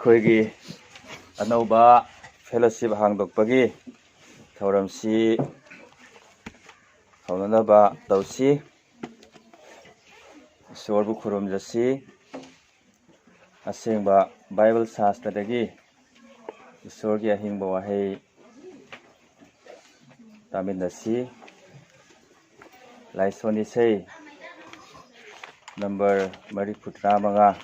ꯑꯩꯈꯣꯏꯒꯤ ꯑꯅꯧꯕ ꯐꯦꯂꯣꯁꯤꯞ ꯍꯥꯡꯗꯣꯛꯄꯒꯤ ꯊꯧꯔꯝꯁꯤ ꯍꯧꯅꯅꯕ ꯇꯧꯁꯤ. ꯏꯁꯣꯔꯕꯨ ꯈꯨꯔꯨꯝꯖꯁꯤ. ꯑꯁꯦꯡꯕ ꯕꯥꯏꯕꯜ ꯁꯥꯁꯇ꯭ꯔꯗꯒꯤ ꯏꯁꯣꯔꯒꯤ ꯑꯍꯤꯡꯕ ꯋꯥꯍꯩ ꯇꯥꯃꯤꯟꯅꯁꯤ. ꯂꯥꯏꯁꯣꯟ ꯏꯁꯩ ꯅꯝꯕꯔ 35.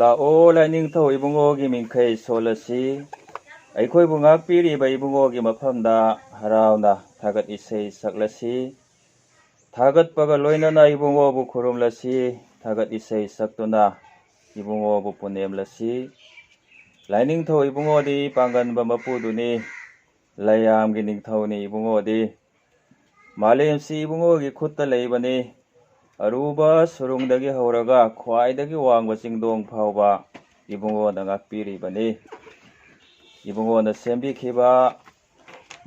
ꯂꯥꯛꯑꯣ ꯂꯥꯏꯅꯤꯡꯊꯧ ꯏꯕꯨꯡꯉꯣꯒꯤ ꯃꯤꯡꯈꯩ ꯁꯣꯜꯂꯁꯤ. ꯑꯩꯈꯣꯏꯕꯨ ꯉꯥꯛꯄꯤꯔꯤꯕ ꯏꯕꯨꯡꯉꯣꯒꯤ ꯃꯐꯝꯗ ꯍꯔꯥꯎꯅ ꯊꯥꯒꯠ ꯏꯁꯩ ꯁꯛꯂꯁꯤ. ꯊꯥꯒꯠꯄꯒ ꯂꯣꯏꯅꯅ ꯏꯕꯨꯡꯉꯣꯕꯨ ꯈꯨꯔꯨꯝꯂꯁꯤ. ꯊꯥꯒꯠ ꯏꯁꯩ ꯁꯛꯇꯨꯅ ꯏꯕꯨꯡꯉꯣꯕꯨ ꯄꯨꯅꯦꯝꯂꯁꯤ. ꯂꯥꯏꯅꯤꯡꯊꯧ ꯏꯕꯨꯡꯉꯣꯗꯤ ꯄꯥꯡꯒꯟꯕ ꯃꯄꯨꯗꯨꯅꯤ. ꯂꯩꯌꯥꯝꯒꯤ ꯅꯤꯡꯊꯧꯅꯤ ꯏꯕꯨꯡꯉꯣꯗꯤ. ꯃꯥꯂꯦꯝꯁꯤ ꯏꯕꯨꯡꯉꯣꯒꯤ ꯈꯨꯠꯇ ꯂꯩꯕꯅꯤ. ꯑꯔꯨꯕ ꯁꯨꯔꯨꯡꯗꯒꯤ ꯍꯧꯔꯒ ꯈ꯭ꯋꯥꯏꯗꯒꯤ ꯋꯥꯡꯕ ꯆꯤꯡꯗꯣꯡ ꯐꯥꯎꯕ ꯏꯕꯨꯡꯉꯣꯅ ꯉꯥꯛꯄꯤꯔꯤꯕꯅꯤ. ꯏꯕꯨꯡꯉꯣꯅ ꯁꯦꯝꯕꯤꯈꯤꯕ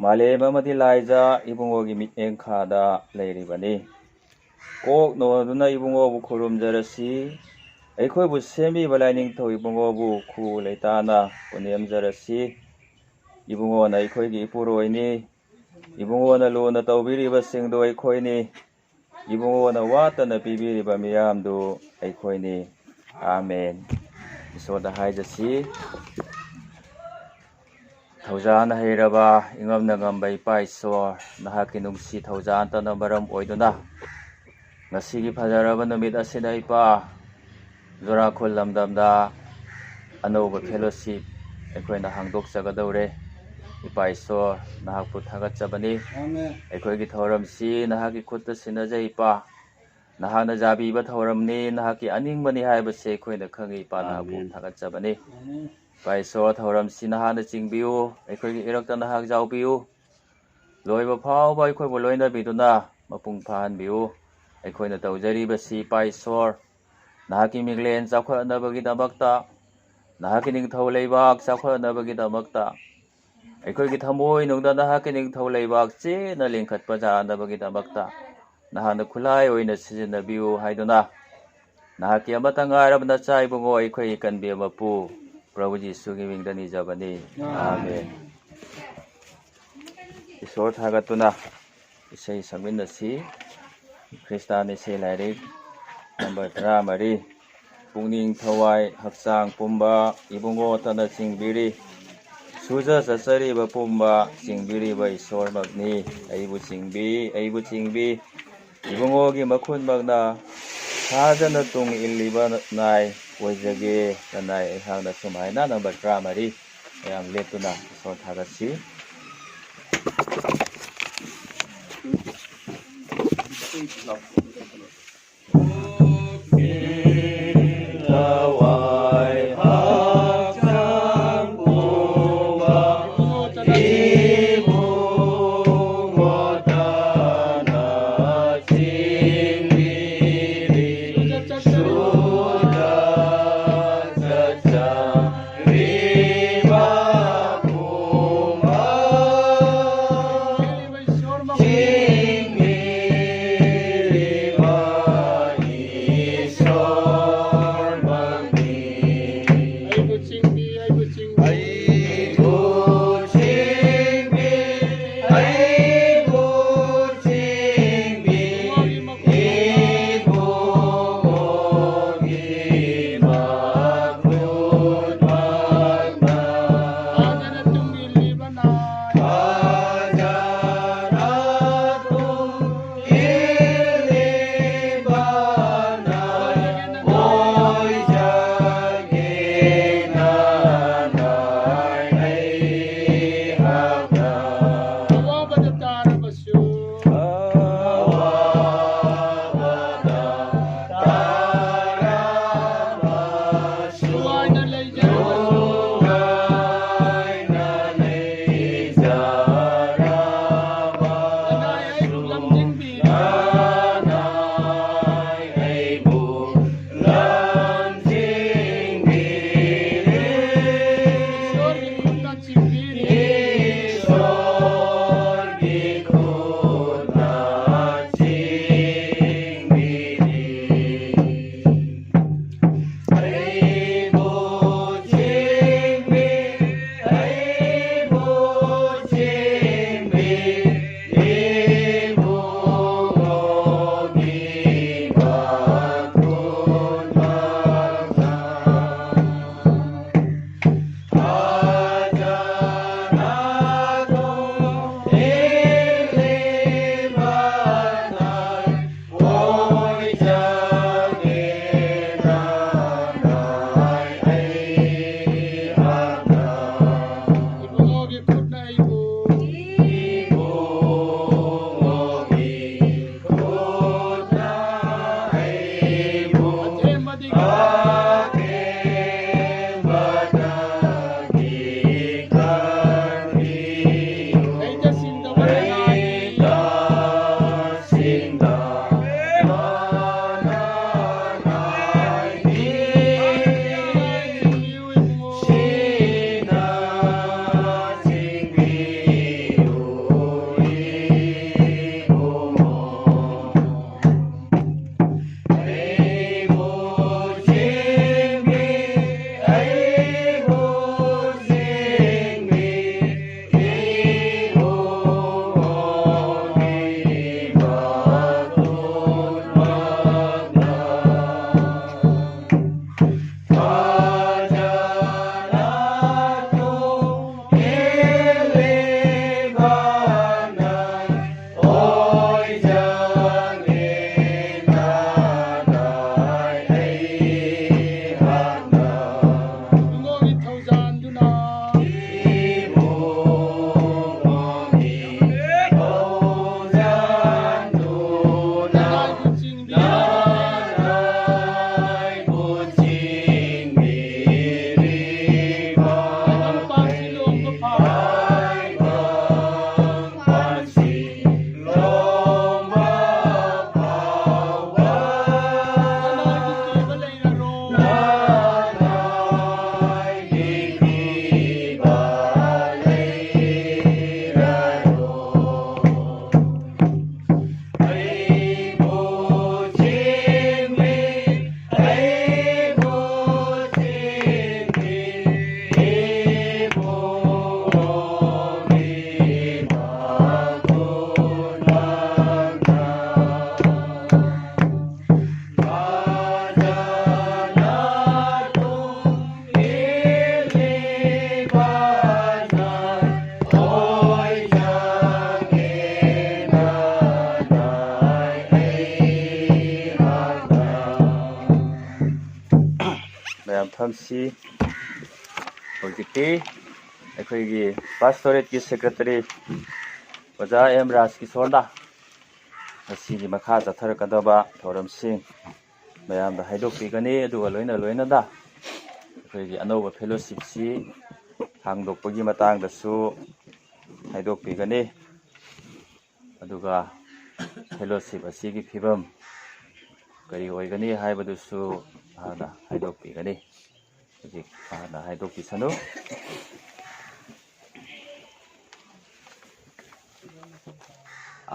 ꯃꯥꯂꯦꯝ ꯑꯃꯗꯤ ꯂꯥꯏꯖ ꯏꯕꯨꯡꯉꯣꯒꯤ ꯃꯤꯠꯌꯦꯡꯈꯥꯗ ꯂꯩꯔꯤꯕꯅꯤ. ꯀꯣꯛ ꯅꯣꯗꯨꯅ ꯏꯕꯨꯡꯉꯣꯕꯨ ꯈꯨꯔꯨꯝꯖꯔꯁꯤ. ꯑꯩꯈꯣꯏꯕꯨ ꯁꯦꯝꯕꯤꯕ ꯂꯥꯏꯅꯤꯡꯊꯧ ꯏꯕꯨꯡꯉꯣꯕꯨ ꯈꯨ ꯂꯩꯇꯥꯅ ꯄꯨꯅꯦꯝꯖꯔꯁꯤ. ꯏꯕꯨꯡꯉꯣꯅ ꯑꯩꯈꯣꯏꯒꯤ ꯏꯄꯨꯔꯣꯏꯅꯤ. ꯏꯕꯨꯡꯉꯣꯅ ꯂꯨꯅ ꯇꯧꯕꯤꯔꯤꯕꯁꯤꯡꯗꯨ ꯑꯩꯈꯣꯏꯅꯤ. ꯏꯕꯨꯡꯉꯣꯅ ꯋꯥꯠꯇꯅ ꯄꯤꯕꯤꯔꯤꯕ ꯃꯤꯌꯥꯝꯗꯨ ꯑꯩꯈꯣꯏꯅꯤ. ꯑꯥꯃꯦꯟ. ꯏꯁꯣꯔꯗ ꯍꯥꯏꯖꯁꯤ. ꯊꯧꯖꯥꯟ ꯍꯩꯔꯕ ꯏꯉꯝꯅ ꯉꯝꯕ ꯏꯄꯥ ꯏꯁꯣꯔ, ꯅꯍꯥꯛꯀꯤ ꯅꯨꯡꯁꯤ ꯊꯧꯖꯥꯟꯇꯅ ꯃꯔꯝ ꯑꯣꯏꯗꯨꯅ ꯉꯁꯤꯒꯤ ꯐꯖꯔꯕ ꯅꯨꯃꯤꯠ ꯑꯁꯤꯗ ꯏꯄꯥ ꯖꯣꯔꯥꯈꯨꯜ ꯂꯝꯗꯝꯗ ꯑꯅꯧꯕ ꯐꯦꯂꯣꯁꯤꯞ ꯑꯩꯈꯣꯏꯅ ꯍꯥꯡꯗꯣꯛꯆꯒꯗꯧꯔꯦ. ꯏꯄꯥ ꯏꯁꯣꯔ, ꯅꯍꯥꯛꯄꯨ ꯊꯥꯒꯠꯆꯕꯅꯤ. ꯑꯩꯈꯣꯏꯒꯤ ꯊꯧꯔꯝꯁꯤ ꯅꯍꯥꯛꯀꯤ ꯈꯨꯠꯇ ꯁꯤꯟꯅꯖꯩ ꯏꯄꯥ. ꯅꯍꯥꯛꯅ ꯌꯥꯕꯤꯕ ꯊꯧꯔꯝꯅꯤ, ꯅꯍꯥꯛꯀꯤ ꯑꯅꯤꯡꯕꯅꯤ ꯍꯥꯏꯕꯁꯤ ꯑꯩꯈꯣꯏꯅ ꯈꯪꯏ ꯏꯄꯥ. ꯅꯍꯥꯛꯄꯨ ꯊꯥꯒꯠꯆꯕꯅꯤ. ꯏꯄꯥ ꯏꯁꯣꯔ, ꯊꯧꯔꯝꯁꯤ ꯅꯍꯥꯛꯅ ꯆꯤꯡꯕꯤꯌꯨ. ꯑꯩꯈꯣꯏꯒꯤ ꯏꯔꯛꯇ ꯅꯍꯥꯛ ꯌꯥꯎꯕꯤꯌꯨ. ꯂꯣꯏꯕ ꯐꯥꯎꯕ ꯑꯩꯈꯣꯏꯕꯨ ꯂꯣꯏꯅꯕꯤꯗꯨꯅ ꯃꯄꯨꯡ ꯐꯥꯍꯟꯕꯤꯌꯨ. ꯑꯩꯈꯣꯏꯅ ꯇꯧꯖꯔꯤꯕꯁꯤ ꯏꯄꯥ ꯏꯁꯣꯔ, ꯅꯍꯥꯛꯀꯤ ꯃꯤꯡꯂꯦꯟ ꯆꯥꯎꯈꯠꯅꯕꯒꯤꯗꯃꯛꯇ, ꯅꯍꯥꯛꯀꯤ ꯅꯤꯡꯊꯧ ꯂꯩꯕꯥꯛ ꯆꯥꯎꯈꯠꯅꯕꯒꯤꯗꯃꯛꯇ, ꯑꯩꯈꯣꯏꯒꯤ ꯊꯃꯣꯏꯅꯨꯡꯗ ꯅꯍꯥꯛꯀꯤ ꯅꯤꯡꯊꯧ ꯂꯩꯕꯥꯛ ꯆꯦꯠꯅ ꯂꯤꯡꯈꯠꯄ ꯌꯥꯅꯕꯒꯤꯗꯃꯛꯇ ꯅꯍꯥꯛꯅ ꯈꯨꯠꯂꯥꯏ ꯑꯣꯏꯅ ꯁꯤꯖꯤꯟꯅꯕꯤꯌꯨ ꯍꯥꯏꯗꯨꯅ ꯅꯍꯥꯛꯀꯤ ꯑꯃꯠꯇ ꯉꯥꯏꯔꯕ ꯅꯆꯥ ꯏꯕꯨꯡꯉꯣ ꯑꯩꯈꯣꯏꯒꯤ ꯀꯟꯕꯤꯕ ꯃꯄꯨ ꯄ꯭ꯔꯚꯨ ꯖꯤꯁꯨꯒꯤ ꯃꯤꯡꯗ ꯅꯤꯖꯕꯅꯤ. ꯑꯥꯃꯦꯟ. ꯏꯁꯣꯔ ꯊꯥꯒꯠꯇꯨꯅ ꯏꯁꯩ ꯁꯛꯃꯤꯟꯅꯁꯤ. ꯈ꯭ꯔꯤꯁꯇꯥꯟ ꯏꯁꯩ ꯂꯥꯏꯔꯤꯛ ꯅꯝꯕꯔ 13. ꯄꯨꯛꯅꯤꯡ ꯊꯋꯥꯏ ꯍꯛꯆꯥꯡ ꯄꯨꯝꯕ ꯏꯕꯨꯡꯉꯣꯇꯅ ꯆꯤꯡꯕꯤꯔꯤ. ꯁꯨꯖ ꯆꯠꯆꯔꯤꯕ ꯄꯨꯝꯕ ꯆꯤꯡꯕꯤꯔꯤꯕ ꯏꯁꯣꯔꯃꯛꯅꯤ. ꯑꯩꯕꯨ ꯆꯤꯡꯕꯤ, ꯑꯩꯕꯨ ꯆꯤꯡꯕꯤ. ꯏꯕꯨꯡꯉꯣꯒꯤ ꯃꯈꯨꯟꯃꯛꯅ ꯊꯥꯖꯅ ꯇꯨꯡ ꯏꯜꯂꯤꯕ ꯅꯥꯏ ꯑꯣꯏꯖꯒꯦ ꯅꯅꯥꯏ ꯑꯩꯍꯥꯛꯅ ꯁꯨꯃꯥꯏꯅ. ꯅꯝꯕꯔ 13. ꯃꯌꯥꯝ ꯂꯦꯞꯇꯨꯅ ꯏꯁꯣꯔ ꯊꯥꯒꯠꯁꯤ. So ꯃꯐꯝꯁꯤ ꯍꯧꯖꯤꯛꯇꯤ ꯑꯩꯈꯣꯏꯒꯤ ꯄꯥꯁꯇꯣꯔꯦꯠꯀꯤ ꯁꯦꯀ꯭ꯔꯦꯇꯔꯤ ꯑꯣꯖꯥ ꯑꯦꯝ ꯔꯥꯖꯀꯤꯁꯣꯔꯅ ꯃꯁꯤꯒꯤ ꯃꯈꯥ ꯆꯠꯊꯔꯛꯀꯗꯕ ꯊꯧꯔꯝꯁꯤꯡ ꯃꯌꯥꯝꯗ ꯍꯥꯏꯗꯣꯛꯄꯤꯒꯅꯤ ꯑꯗꯨꯒ ꯂꯣꯏꯅꯅ ꯑꯩꯈꯣꯏꯒꯤ ꯑꯅꯧꯕ ꯐꯦꯂꯣꯁꯤꯞꯁꯤ ꯍꯥꯡꯗꯣꯛꯄꯒꯤ ꯃꯇꯥꯡꯗꯁꯨ ꯍꯥꯏꯗꯣꯛꯄꯤꯒꯅꯤ ꯑꯗꯨꯒ ꯐꯦꯂꯣꯁꯤꯞ ꯑꯁꯤꯒꯤ ꯐꯤꯕꯝ ꯀꯔꯤ ꯑꯣꯏꯒꯅꯤ ꯍꯥꯏꯕꯗꯨꯁꯨ ꯃꯍꯥꯛꯅ ꯍꯥꯏꯗꯣꯛꯄꯤꯒꯅꯤ ꯍꯧꯖꯤꯛ ꯃꯍꯥꯛꯅ ꯍꯥꯏꯗꯣꯛꯄꯤꯁꯅꯨ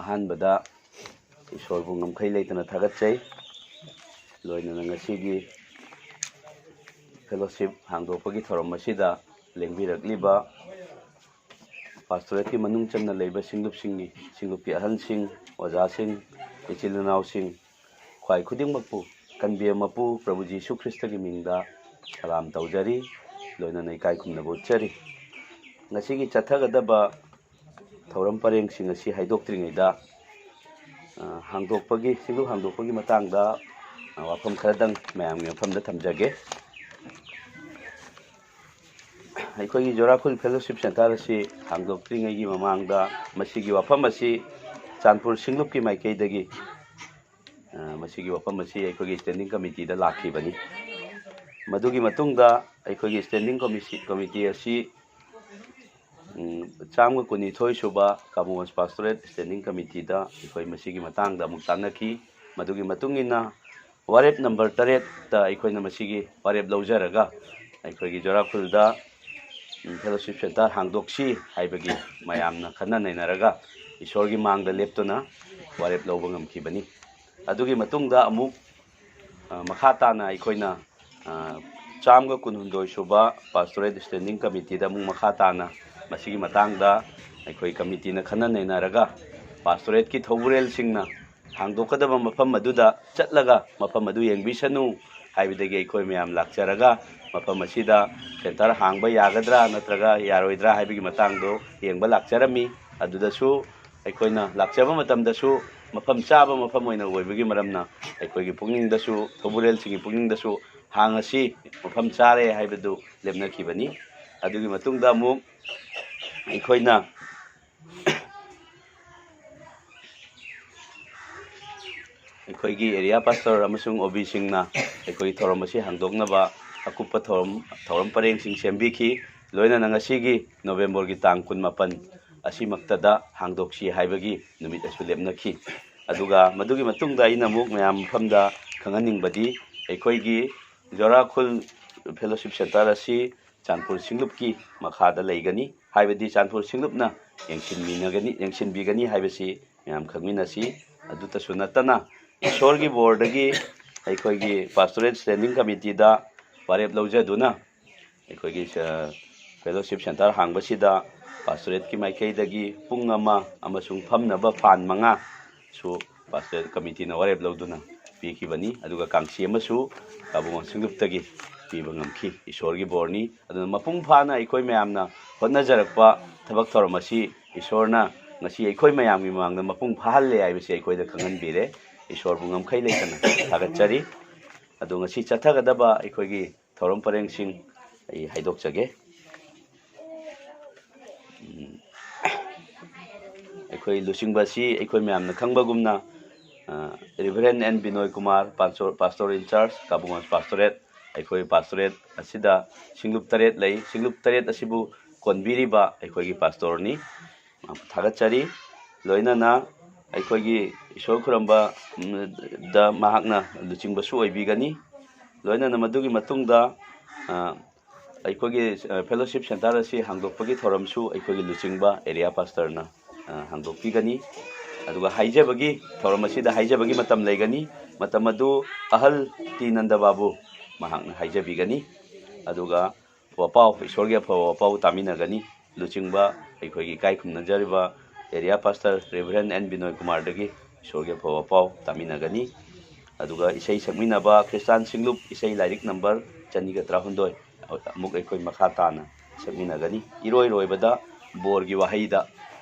ꯑꯍꯥꯟꯕꯗ ꯏꯁꯣꯔꯕꯨ ꯉꯝꯈꯩ ꯂꯩꯇꯅ ꯊꯥꯒꯠꯆꯩ ꯂꯣꯏꯅꯅ ꯉꯁꯤꯒꯤ ꯐꯦꯂꯣꯁꯤꯞ ꯍꯥꯡꯗꯣꯛꯄꯒꯤ ꯊꯧꯔꯝ ꯑꯁꯤꯗ ꯂꯦꯡꯕꯤꯔꯛꯂꯤꯕ ꯄꯥꯁꯇꯣꯔꯦꯠꯀꯤ ꯃꯅꯨꯡ ꯆꯟꯅ ꯂꯩꯕ ꯁꯤꯡꯂꯨꯞꯀꯤ ꯑꯍꯜꯁꯤꯡ ꯑꯣꯖꯥꯁꯤꯡ ꯏꯆꯤꯜ ꯏꯅꯥꯎꯁꯤꯡ ꯈ꯭ꯋꯥꯏ ꯈꯨꯗꯤꯡꯃꯛꯄꯨ ꯀꯟꯕꯤꯌ ꯃꯄꯨ ꯄ꯭ꯔꯚꯨ ꯖꯤꯁꯨ ꯈ꯭ꯔꯤꯁꯇꯒꯤ ꯃꯤꯡꯗ ꯁꯂꯥꯝ ꯇꯧꯖꯔꯤ ꯂꯣꯏꯅꯅ ꯏꯀꯥꯏ ꯈꯨꯝꯅꯕ ꯎꯠꯆꯔꯤ ꯉꯁꯤꯒꯤ ꯆꯠꯊꯒꯗꯕ ꯊꯧꯔꯝ ꯄꯔꯦꯡꯁꯤꯡ ꯑꯁꯤ ꯍꯥꯏꯗꯣꯛꯇ꯭ꯔꯤꯉꯩꯗ ꯁꯤꯡꯂꯨꯞ ꯍꯥꯡꯗꯣꯛꯄꯒꯤ ꯃꯇꯥꯡꯗ ꯋꯥꯐꯝ ꯈꯔꯗꯪ ꯃꯌꯥꯝꯒꯤ ꯃꯐꯝꯗ ꯊꯝꯖꯒꯦ ꯑꯩꯈꯣꯏꯒꯤ ꯖꯣꯔꯥꯈꯨꯜ ꯐꯦꯂꯣꯁꯤꯞ ꯁꯦꯟꯇꯔ ꯑꯁꯤ ꯍꯥꯡꯗꯣꯛꯇ꯭ꯔꯤꯉꯩꯒꯤ ꯃꯃꯥꯡꯗ ꯃꯁꯤꯒꯤ ꯋꯥꯐꯝ ꯑꯁꯤ ꯆꯥꯟꯄꯨꯔ ꯁꯤꯡꯂꯨꯞꯀꯤ ꯃꯥꯏꯀꯩꯗꯒꯤ ꯃꯁꯤꯒꯤ ꯋꯥꯐꯝ ꯑꯁꯤ ꯑꯩꯈꯣꯏꯒꯤ ꯁ꯭ꯇꯦꯟꯗꯤꯡ ꯀꯃꯤꯇꯤꯗ ꯂꯥꯛꯈꯤꯕꯅꯤ ꯃꯗꯨꯒꯤ ꯃꯇꯨꯡꯗ ꯑꯩꯈꯣꯏꯒꯤ ꯁ꯭ꯇꯦꯟꯗꯤꯡ ꯀꯃꯤꯇꯤ ꯑꯁꯤ 112 ꯁꯨꯕ ꯀꯥꯕꯨꯡꯋꯟꯁ ꯄꯥꯁꯇꯣꯔꯦꯠ ꯁ꯭ꯇꯦꯟꯗꯤꯡ ꯀꯃꯤꯇꯤꯗ ꯑꯩꯈꯣꯏ ꯃꯁꯤꯒꯤ ꯃꯇꯥꯡꯗ ꯑꯃꯨꯛ ꯇꯥꯟꯅꯈꯤ ꯃꯗꯨꯒꯤ ꯃꯇꯨꯡ ꯏꯟꯅ ꯋꯥꯔꯦꯞ ꯅꯝꯕꯔ 8ꯇ ꯑꯩꯈꯣꯏꯅ ꯃꯁꯤꯒꯤ ꯋꯥꯔꯦꯞ ꯂꯧꯖꯔꯒ ꯑꯩꯈꯣꯏꯒꯤ ꯖꯣꯔꯥꯈꯨꯜꯗ ꯐꯦꯂꯣꯁꯤꯞ ꯁꯦꯟꯇꯔ ꯍꯥꯡꯗꯣꯛꯁꯤ ꯍꯥꯏꯕꯒꯤ ꯃꯌꯥꯝꯅ ꯈꯟꯅ ꯅꯩꯅꯔꯒ ꯏꯁꯣꯔꯒꯤ ꯃꯥꯡꯗ ꯂꯦꯞꯇꯨꯅ ꯋꯥꯔꯦꯞ ꯂꯧꯕ ꯉꯝꯈꯤꯕꯅꯤ ꯑꯗꯨꯒꯤ ꯃꯇꯨꯡꯗ ꯑꯃꯨꯛ ꯃꯈꯥ ताना ꯑꯩꯈꯣꯏꯅ 112 ꯁꯨꯕ ꯄꯥꯁꯇꯣꯔꯦꯠ ꯁ꯭ꯇꯦꯟꯗꯤꯡ ꯀꯃꯤꯇꯤꯗ ꯑꯃꯨꯛ ꯃꯈꯥ ताना ꯃꯁꯤꯒꯤ ꯃꯇꯥꯡꯗ ꯑꯩꯈꯣꯏ ꯀꯃꯤꯇꯤꯅ ꯈꯟꯅ ꯅꯩꯅꯔꯒ ꯄꯥꯁꯇꯣꯔꯦꯠꯀꯤ ꯊꯧꯕꯨꯔꯦꯜꯁꯤꯡꯅ ꯍꯥꯡꯗꯣꯛꯀꯗꯕ ꯃꯐꯝ ꯑꯗꯨꯗ ꯆꯠꯂꯒ ꯃꯐꯝ ꯑꯗꯨ ꯌꯦꯡꯕꯤꯁꯅꯨ ꯍꯥꯏꯕꯗꯒꯤ ꯑꯩꯈꯣꯏ ꯃꯌꯥꯝ ꯂꯥꯛꯆꯔꯒ ꯃꯐꯝ ꯑꯁꯤꯗ ꯁꯦꯟꯇꯔ ꯍꯥꯡꯕ ꯌꯥꯒꯗ꯭ꯔꯥ ꯅꯠꯇ꯭ꯔꯒ ꯌꯥꯔꯣꯏꯗ꯭ꯔꯥ ꯍꯥꯏꯕꯒꯤ ꯃꯇꯥꯡꯗꯣ ꯌꯦꯡꯕ ꯂꯥꯛꯆꯔꯝꯃꯤ ꯑꯗꯨꯗꯁꯨ ꯑꯩꯈꯣꯏꯅ ꯂꯥꯛꯆꯕ ꯃꯇꯝꯗꯁꯨ ꯃꯐꯝ ꯆꯥꯕ ꯃꯐꯝ ꯑꯣꯏꯅ ꯑꯣꯏꯕꯒꯤ ꯃꯔꯝꯅ ꯑꯩꯈꯣꯏꯒꯤ ꯄꯨꯛꯅꯤꯡꯗꯁꯨ ꯊꯧꯕꯨꯔꯦꯜꯁꯤꯡꯒꯤ ꯄꯨꯛꯅꯤꯡꯗꯁꯨ ꯍꯥꯡꯉꯁꯤ ꯃꯐꯝ ꯆꯥꯔꯦ ꯍꯥꯏꯕꯗꯨ ꯂꯦꯞꯅꯈꯤꯕꯅꯤ ꯑꯗꯨꯒꯤ ꯃꯇꯨꯡꯗ ꯑꯃꯨꯛ ꯑꯩꯈꯣꯏꯅ ꯑꯩꯈꯣꯏꯒꯤ ꯑꯦꯔꯤꯌꯥ ꯄꯥꯁꯇꯔ ꯑꯃꯁꯨꯡ OB-ꯁꯤꯡꯅ ꯑꯩꯈꯣꯏ ꯊꯧꯔꯝ ꯑꯁꯤ ꯍꯥꯡꯗꯣꯛꯅꯕ ꯑꯀꯨꯞꯄ ꯊꯧꯔꯝ ꯄꯔꯦꯡꯁꯤꯡ ꯁꯦꯝꯕꯤꯈꯤ ꯂꯣꯏꯅꯅ ꯉꯁꯤꯒꯤ ꯅꯣꯕꯦꯝꯕꯔꯒꯤ ꯇꯥꯡ 19 ꯑꯁꯤꯃꯛꯇꯗ ꯍꯥꯡꯗꯣꯛꯁꯤ ꯍꯥꯏꯕꯒꯤ ꯅꯨꯃꯤꯠ ꯑꯁꯨ ꯂꯦꯞꯅꯈꯤ ꯑꯗꯨꯒ ꯃꯗꯨꯒꯤ ꯃꯇꯨꯡꯗ ꯑꯩꯅ ꯑꯃꯨꯛ ꯃꯌꯥꯝ ꯃꯐꯝꯗ ꯈꯪꯍꯟꯅꯤꯡꯕꯗꯤ ꯑꯩꯈꯣꯏꯒꯤ ꯖꯣꯔꯥꯈꯨꯜ ꯐꯦꯂꯣꯁꯤꯞ ꯁꯦꯟꯇꯔ ꯑꯁꯤ ꯆꯥꯟꯄꯨꯔ ꯁꯤꯡꯂꯨꯞꯀꯤ ꯃꯈꯥꯗ ꯂꯩꯒꯅꯤ ꯍꯥꯏꯕꯗꯤ ꯆꯥꯟꯄꯨꯔ ꯁꯤꯡꯂꯨꯞꯅ ꯌꯦꯡꯁꯤꯟꯕꯤꯒꯅꯤ ꯍꯥꯏꯕꯁꯤ ꯃꯌꯥꯝ ꯈꯪꯃꯤꯟꯅꯁꯤ ꯑꯗꯨꯇꯁꯨ ꯅꯠꯇꯅ ꯏꯁꯣꯔꯒꯤ ꯕꯣꯔꯗꯒꯤ ꯑꯩꯈꯣꯏꯒꯤ ꯄꯥꯁꯇꯣꯔꯦꯠ ꯁ꯭ꯇꯦꯟꯗꯤꯡ ꯀꯃꯤꯇꯤꯗ ꯋꯥꯔꯦꯞ ꯂꯧꯖꯗꯨꯅ ꯑꯩꯈꯣꯏꯒꯤ ꯐꯦꯂꯣꯁꯤꯞ ꯁꯦꯟꯇꯔ ꯍꯥꯡꯕꯁꯤꯗ ꯄꯥꯁꯇꯣꯔꯦꯠꯀꯤ ꯃꯥꯏꯀꯩꯗꯒꯤ ꯄꯨꯡ 1 ꯑꯃꯁꯨꯡ ꯐꯝꯅꯕ ꯐꯥꯟ 5 ꯁꯨ ꯄꯥꯁꯇꯣꯔꯦꯠ ꯀꯃꯤꯇꯤꯅ ꯋꯥꯔꯦꯞ ꯂꯧꯗꯨꯅ ꯄꯤꯈꯤꯕꯅꯤ ꯑꯗꯨꯒ ꯀꯥꯡꯁꯤ ꯑꯃꯁꯨ ꯀꯥꯕꯨꯡꯋꯟ ꯁꯤꯡꯂꯨꯞꯇꯒꯤ ꯄꯤꯕ ꯉꯝꯈꯤ ꯏꯁꯣꯔꯒꯤ ꯕꯣꯔꯅꯤ ꯑꯗꯨꯅ ꯃꯄꯨꯡ ꯐꯥꯅ ꯑꯩꯈꯣꯏ ꯃꯌꯥꯝꯅ ꯍꯣꯠꯅꯖꯔꯛꯄ ꯊꯕꯛ ꯊꯧꯔꯝ ꯑꯁꯤ ꯏꯁꯣꯔꯅ ꯉꯁꯤ ꯑꯩꯈꯣꯏ ꯃꯌꯥꯝꯒꯤ ꯃꯃꯥꯡꯗ ꯃꯄꯨꯡ ꯐꯥꯍꯜꯂꯦ ꯍꯥꯏꯕꯁꯤ ꯑꯩꯈꯣꯏꯗ ꯈꯪꯍꯟꯕꯤꯔꯦ ꯏꯁꯣꯔꯕꯨ ꯉꯝꯈꯩ ꯂꯩꯇꯅ ꯊꯥꯒꯠꯆꯔꯤ ꯑꯗꯣ ꯉꯁꯤ ꯆꯠꯊꯒꯗꯕ ꯑꯩꯈꯣꯏꯒꯤ ꯊꯧꯔꯝ ꯄꯔꯦꯡꯁꯤꯡ ꯑꯩ ꯍꯥꯏꯗꯣꯛꯆꯒꯦ ꯑꯩꯈꯣꯏ ꯂꯨꯆꯤꯡꯕ ꯑꯁꯤ ꯑꯩꯈꯣꯏ ꯃꯌꯥꯝꯅ ꯈꯪꯕꯒꯨꯝꯅ ꯔꯤꯚꯔꯦꯟ ꯑꯦꯟ ꯕꯤꯅꯣꯏ ꯀꯨꯃꯥꯔ ꯄꯥꯁꯇꯣꯔ ꯏꯟꯆꯥꯔꯖ ꯀꯥꯕꯨꯡꯋꯟꯁ ꯄꯥꯁꯇꯣꯔꯦꯠ ꯑꯩꯈꯣꯏ ꯄꯥꯁꯇꯣꯔꯦꯠ ꯑꯁꯤꯗ ꯁꯤꯡꯂꯨꯞ 8 ꯂꯩ ꯁꯤꯡꯂꯨꯞ 8 ꯑꯁꯤꯕꯨ ꯀꯣꯟꯕꯤꯔꯤꯕ ꯑꯩꯈꯣꯏꯒꯤ ꯄꯥꯁꯇꯣꯔꯅꯤ ꯊꯥꯒꯠꯆꯔꯤ ꯂꯣꯏꯅꯅ ꯑꯩꯈꯣꯏꯒꯤ ꯏꯁꯣꯔ ꯈꯨꯔꯝꯕ ꯗ ꯃꯍꯥꯛꯅ ꯂꯨꯆꯤꯡꯕꯁꯨ ꯑꯣꯏꯕꯤꯒꯅꯤ ꯂꯣꯏꯅꯅ ꯃꯗꯨꯒꯤ ꯃꯇꯨꯡꯗ ꯑꯩꯈꯣꯏꯒꯤ ꯐꯦꯂꯣꯁꯤꯞ ꯁꯦꯟꯇꯔ ꯑꯁꯤ ꯍꯥꯡꯗꯣꯛꯄꯒꯤ ꯊꯧꯔꯝꯁꯨ ꯑꯩꯈꯣꯏꯒꯤ ꯂꯨꯆꯤꯡꯕ ꯑꯦꯔꯤꯌꯥ ꯄꯥꯁꯇꯔꯅ ꯍꯥꯡꯗꯣꯛꯄꯤꯒꯅꯤ ꯑꯗꯨꯒ ꯊꯧꯔꯝ ꯑꯁꯤꯗ ꯍꯥꯏꯖꯕꯒꯤ ꯃꯇꯝ ꯂꯩꯒꯅꯤ ꯃꯇꯝ ꯑꯗꯨ ꯑꯍꯜ ꯇꯤ ꯅꯟꯗꯕꯥꯕꯨ ꯃꯍꯥꯛꯅ ꯍꯥꯏꯖꯕꯤꯒꯅꯤ ꯑꯗꯨꯒ ꯋꯥꯄꯥꯎ ꯏꯁꯣꯔꯒꯤ ꯑꯐꯕ ꯋꯥꯄꯥꯎ ꯇꯥꯃꯤꯟꯅꯒꯅꯤ ꯂꯨꯆꯤꯡꯕ ꯑꯩꯈꯣꯏꯒꯤ ꯏꯀꯥꯏ ꯈꯨꯝꯅꯖꯔꯤꯕ ꯑꯦꯔꯤꯌꯥ ꯄꯥꯁꯇꯔ ꯔꯤꯚꯔꯦꯟ ꯑꯦꯟ ꯕꯤꯅꯣꯏ ꯀꯨꯃꯥꯔꯗꯒꯤ ꯏꯁꯣꯔꯒꯤ ꯑꯐꯕ ꯋꯥꯄꯥꯎ ꯇꯥꯃꯤꯟꯅꯒꯅꯤ ꯑꯗꯨꯒ ꯏꯁꯩ ꯁꯛꯃꯤꯟꯅꯕ ꯈ꯭ꯔꯤꯁꯇꯥꯟ ꯁꯤꯡꯂꯨꯞ ꯏꯁꯩ ꯂꯥꯏꯔꯤꯛ ꯅꯝꯕꯔ 219 ꯑꯃꯨꯛ ꯑꯩꯈꯣꯏ ꯃꯈꯥ ꯇꯥꯅ ꯁꯛꯃꯤꯟꯅꯒꯅꯤ ꯏꯔꯣꯏꯕꯗ ꯕꯣꯔꯒꯤ ꯋꯥꯍꯩꯗ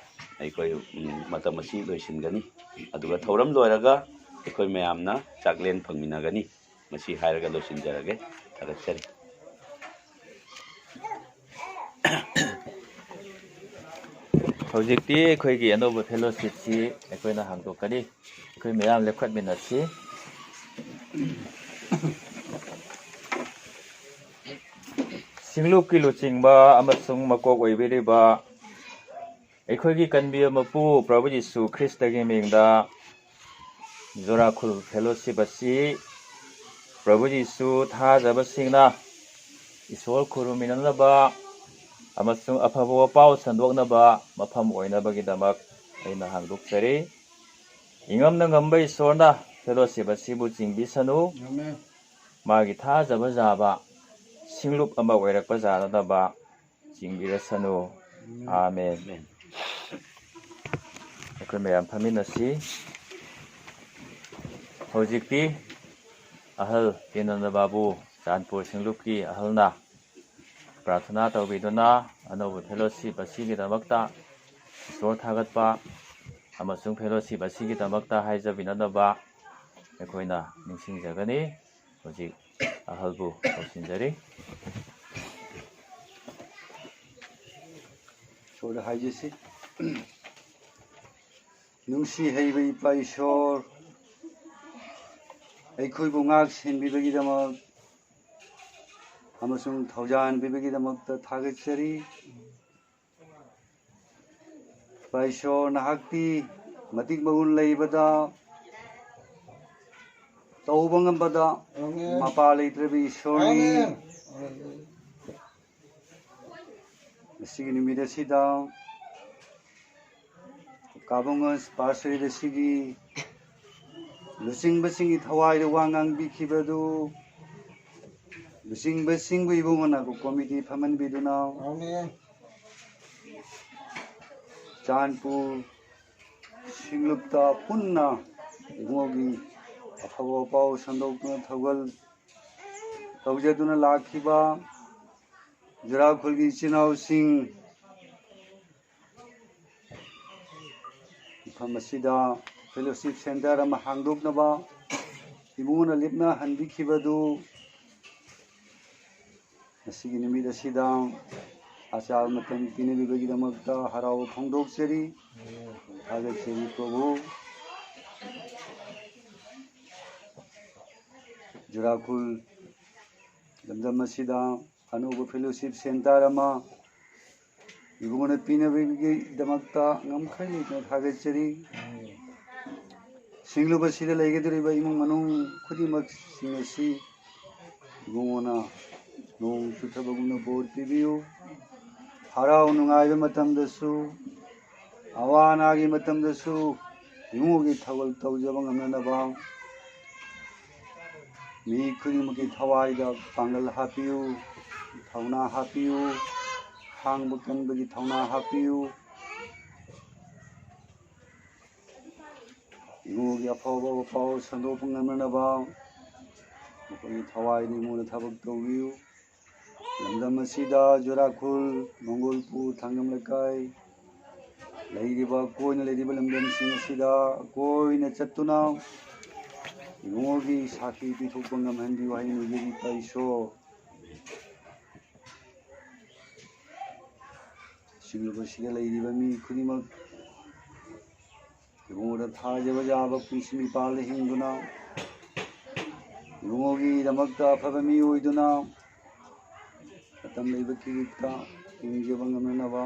ꯑꯩꯈꯣꯏ ꯃꯇꯝ ꯑꯁꯤ ꯂꯣꯏꯁꯤꯟꯒꯅꯤ ꯑꯗꯨꯒ ꯊꯧꯔꯝ ꯂꯣꯏꯔꯒ ꯑꯩꯈꯣꯏ ꯃꯌꯥꯝꯅ ꯆꯥꯛꯂꯦꯟ ꯐꯪꯃꯤꯟꯅꯒꯅꯤ ꯃꯁꯤ ꯍꯥꯏꯔꯒ ꯂꯣꯏꯁꯤꯟꯖꯔꯒꯦ ꯊꯥꯒꯠꯆꯔꯤ ꯍꯧꯖꯤꯛꯇꯤ ꯑꯩꯈꯣꯏꯒꯤ ꯑꯅꯧꯕ ꯐꯦꯂꯣꯁꯤꯞꯁꯤ ꯑꯩꯈꯣꯏꯅ ꯍꯥꯡꯗꯣꯛꯀꯅꯤ ꯑꯩꯈꯣꯏ ꯃꯌꯥꯝ ꯂꯦꯞꯈꯠꯃꯤꯟꯅꯁꯤ ꯁꯤꯡꯂꯨꯞꯀꯤ ꯂꯨꯆꯤꯡꯕ ꯑꯃꯁꯨꯡ ꯃꯀꯣꯛ ꯑꯣꯏꯕꯤꯔꯤꯕ ꯑꯩꯈꯣꯏꯒꯤ ꯀꯟꯕꯤꯕ ꯃꯄꯨ ꯄ꯭ꯔꯚꯨ ꯌꯤꯁꯨ ꯈ꯭ꯔꯤꯁꯇꯒꯤ ꯃꯤꯡꯗ ꯖꯣꯔꯥꯈꯨꯜ ꯐꯦꯂꯣꯁꯤꯞ ꯑꯁꯤ ꯄ꯭ꯔꯚꯨ ꯌꯤꯁꯨ ꯊꯥꯖꯕꯁꯤꯡꯅ ꯏꯁꯣꯔ ꯈꯨꯔꯨꯝꯃꯤꯟꯅꯅꯕ ꯑꯃꯁꯨꯡ ꯑꯐꯕ ꯋꯥꯄꯥꯎ ꯁꯟꯗꯣꯛꯅꯕ ꯃꯐꯝ ꯑꯣꯏꯅꯕꯒꯤꯗꯃꯛ ꯑꯩꯅ ꯍꯥꯡꯗꯣꯛꯆꯔꯤ ꯏꯉꯝꯅ ꯉꯝꯕ ꯏꯁꯣꯔꯅ ꯐꯦꯂꯣꯁꯤꯞ ꯑꯁꯤꯕꯨ ꯆꯤꯡꯕꯤꯁꯅꯨ ꯃꯥꯒꯤ ꯊꯥꯖꯕ ꯌꯥꯕ ꯁꯤꯡꯂꯨꯞ ꯑꯃ ꯑꯣꯏꯔꯛꯄ ꯌꯥꯅꯅꯕ ꯆꯤꯡꯕꯤꯔꯁꯅꯨ 아멘. ꯑꯩꯈꯣꯏ ꯃꯌꯥꯝ ꯐꯝꯃꯤꯟꯅꯁꯤ ꯍꯧꯖꯤꯛꯇꯤ ꯑꯍꯜ ꯀꯦꯅꯅꯕꯥꯕꯨ ꯆꯥꯟꯄꯨꯔ ꯁꯤꯡꯂꯨꯞꯀꯤ ꯑꯍꯜꯅ ꯄ꯭ꯔꯥꯊꯅꯥ ꯇꯧꯕꯤꯗꯨꯅ ꯑꯅꯧꯕ ꯐꯦꯂꯣꯁꯤꯞ ꯑꯁꯤꯒꯤꯗꯃꯛꯇ ꯏꯁꯣꯔ ꯊꯥꯒꯠꯄ ꯑꯃꯁꯨꯡ ꯐꯦꯂꯣꯁꯤꯞ ꯑꯁꯤꯒꯤꯗꯃꯛꯇ ꯍꯥꯏꯖꯕꯤꯅꯅꯕ ꯑꯩꯈꯣꯏꯅ ꯅꯤꯡꯁꯤꯡꯖꯒꯅꯤ ꯍꯧꯖꯤꯛ ꯑꯍꯜꯕꯨ ꯀꯧꯁꯤꯟꯖꯔꯤ ꯏꯁꯣꯔꯗ ꯍꯥꯏꯖꯁꯤ ꯅꯨꯡꯁꯤ ꯍꯩꯕ ꯏꯄꯥ ꯏꯁꯣꯔ ꯑꯩꯈꯣꯏꯕꯨ ꯉꯥꯛ ꯁꯦꯟꯕꯤꯕꯒꯤꯗꯃꯛ ꯑꯃꯁꯨꯡ ꯊꯧꯖꯥꯟꯕꯤꯕꯒꯤꯗꯃꯛꯇ ꯊꯥꯒꯠꯆꯔꯤ ꯏꯄꯥ ꯏꯁꯣꯔ ꯅꯍꯥꯛꯇꯤ ꯃꯇꯤꯛ ꯃꯒꯨꯟ ꯂꯩꯕꯗ ꯇꯧꯕ ꯉꯝꯕꯗ ꯃꯄꯥ ꯂꯩꯇ꯭ꯔꯕ ꯏꯁꯣꯔꯅꯤ ꯉꯁꯤꯒꯤ ꯅꯨꯃꯤꯠ ꯑꯁꯤꯗ ꯀꯥꯕꯣꯡꯒꯁ ꯄꯥꯔꯁꯔꯤꯠ ꯑꯁꯤꯒꯤ ꯂꯨꯆꯤꯡꯕꯁꯤꯡꯒꯤ ꯊꯋꯥꯏꯗ ꯋꯥ ꯉꯥꯡꯕꯤꯈꯤꯕꯗꯨ ꯂꯨꯆꯤꯡꯕꯁꯤꯡꯕꯨ ꯏꯕꯨꯡꯉꯣꯅ ꯀꯣꯃꯤꯇꯤ ꯐꯝꯍꯟꯕꯤꯗꯨꯅ ꯆꯥꯟꯄꯨꯔ ꯁꯤꯡꯂꯨꯞꯇ ꯄꯨꯟꯅ ꯏꯕꯨꯡꯉꯣꯒꯤ ꯑꯐꯕ ꯄꯥꯎ ꯁꯟꯗꯣꯛꯇꯨꯅ ꯊꯧꯒꯜ ꯇꯧꯖꯗꯨꯅ ꯂꯥꯛꯈꯤꯕ ꯖꯨꯔꯥꯈꯨꯜꯒꯤ ꯏꯆꯤꯟ ꯏꯅꯥꯎꯁꯤꯡ ꯃꯐꯝ ꯑꯁꯤꯗ ꯐꯦꯂꯣꯁꯤꯞ ꯁꯦꯟꯇꯔ ꯑꯃ ꯍꯥꯡꯗꯣꯛꯅꯕ ꯏꯕꯨꯡꯉꯣꯅ ꯂꯦꯞꯅꯍꯟꯕꯤꯈꯤꯕꯗꯨ ꯉꯁꯤꯒꯤ ꯅꯨꯃꯤꯠ ꯑꯁꯤꯗ ꯑꯆꯥꯔ ꯃꯇꯝ ꯄꯤꯅꯕꯤꯕꯒꯤꯗꯃꯛꯇ ꯍꯔꯥꯎꯕ ꯐꯣꯡꯗꯣꯛꯆꯔꯤ ꯊꯥꯒꯠꯆꯔꯤ ꯄ꯭ꯔꯚꯨ ꯖꯨꯔꯥꯈꯨꯜ ꯂꯝꯗꯝ ꯑꯁꯤꯗ ꯑꯅꯧꯕ ꯐꯦꯂꯣꯁꯤꯞ ꯁꯦꯟꯇꯔ ꯑꯃ 이번에 비너비기ꯗꯃꯛꯇ ꯉꯝꯈꯩ ꯂꯩꯇꯅ ꯊꯥꯒꯠꯆꯔꯤ ꯁꯤꯡꯂꯨꯕꯁꯤꯗ ꯂꯩꯒꯗꯧꯔꯤꯕ ꯏꯃꯨꯡ ꯃꯅꯨꯡ ꯈꯨꯗꯤꯡꯃꯛꯁꯤꯡ ꯑꯁꯤ 이번에 ꯅꯣꯡ ꯆꯨꯊꯕꯒꯨꯝꯅ ꯕꯣꯔ ꯄꯤꯕꯤꯌꯨ ꯍꯔꯥꯎ ꯅꯨꯡꯉꯥꯏꯕ ꯃꯇꯝꯗꯁꯨ ꯑꯋꯥ ꯑꯅꯥꯒꯤ ꯃꯇꯝꯗꯁꯨ 이모ꯒꯤ ꯊꯧꯒꯜ ꯇꯧꯖꯕ ꯉꯝꯅꯅꯕ ꯃꯤ ꯈꯨꯗꯤꯡꯃꯛꯀꯤ ꯊꯋꯥꯏꯗ ꯄꯥꯡꯒꯜ ꯍꯥꯞꯄꯤꯌꯨ ꯊꯧꯅꯥ ꯍꯥꯞꯄꯤꯌꯨ ꯈꯥꯡꯕ ꯀꯟꯕꯒꯤ ꯊꯧꯅꯥ ꯍꯥꯞꯄꯤꯌꯨ 이모ꯒꯤ ꯑꯐꯕ ꯄꯥꯎ ꯁꯟꯗꯣꯛꯄ ꯉꯝꯅꯅꯕ ꯃꯈꯣꯏꯒꯤ ꯊꯋꯥꯏꯗ 이모ꯅ ꯊꯕꯛ ꯇꯧꯕꯤꯌꯨ ꯂꯝꯗꯝ ꯑꯁꯤꯗ ꯖꯨꯔꯥꯈꯨꯜ ꯃꯪꯒꯣꯜꯄꯨꯔ ꯊꯥꯡꯖꯝ ꯂꯩꯀꯥꯏ ꯂꯩꯔꯤꯕ ꯀꯣꯏꯅ ꯂꯩꯔꯤꯕ ꯂꯝꯗꯝꯁꯤꯡ ꯑꯁꯤꯗ ꯀꯣꯏꯅ ꯆꯠꯇꯨꯅ 이모ꯒꯤ ꯁꯥꯈꯤ ꯄꯤꯊꯣꯛꯄ ꯉꯝꯍꯟꯕꯤꯌꯨ ꯍꯥꯏꯅ ꯅꯤꯖꯔꯤ ꯏꯄꯥ ꯏꯁꯣꯔ ꯁꯤꯡꯂꯨꯕꯁꯤꯗ ꯂꯩꯔꯤꯕ ꯃꯤ ꯈꯨꯗꯤꯡꯃꯛ 이모ꯗ ꯊꯥꯖꯕ ꯌꯥꯕ ꯄꯨꯟꯁꯤ ꯃꯤꯄꯥꯜꯗ ꯍꯤꯡꯗꯨꯅ 이모ꯒꯤꯗꯃꯛꯇ ꯑꯐꯕ ꯃꯤ ꯑꯣꯏꯗꯨꯅ ꯃꯇꯝ ꯂꯩꯕ ꯈꯤꯛꯇ ꯍꯤꯡꯖꯕ ꯉꯝꯅꯅꯕ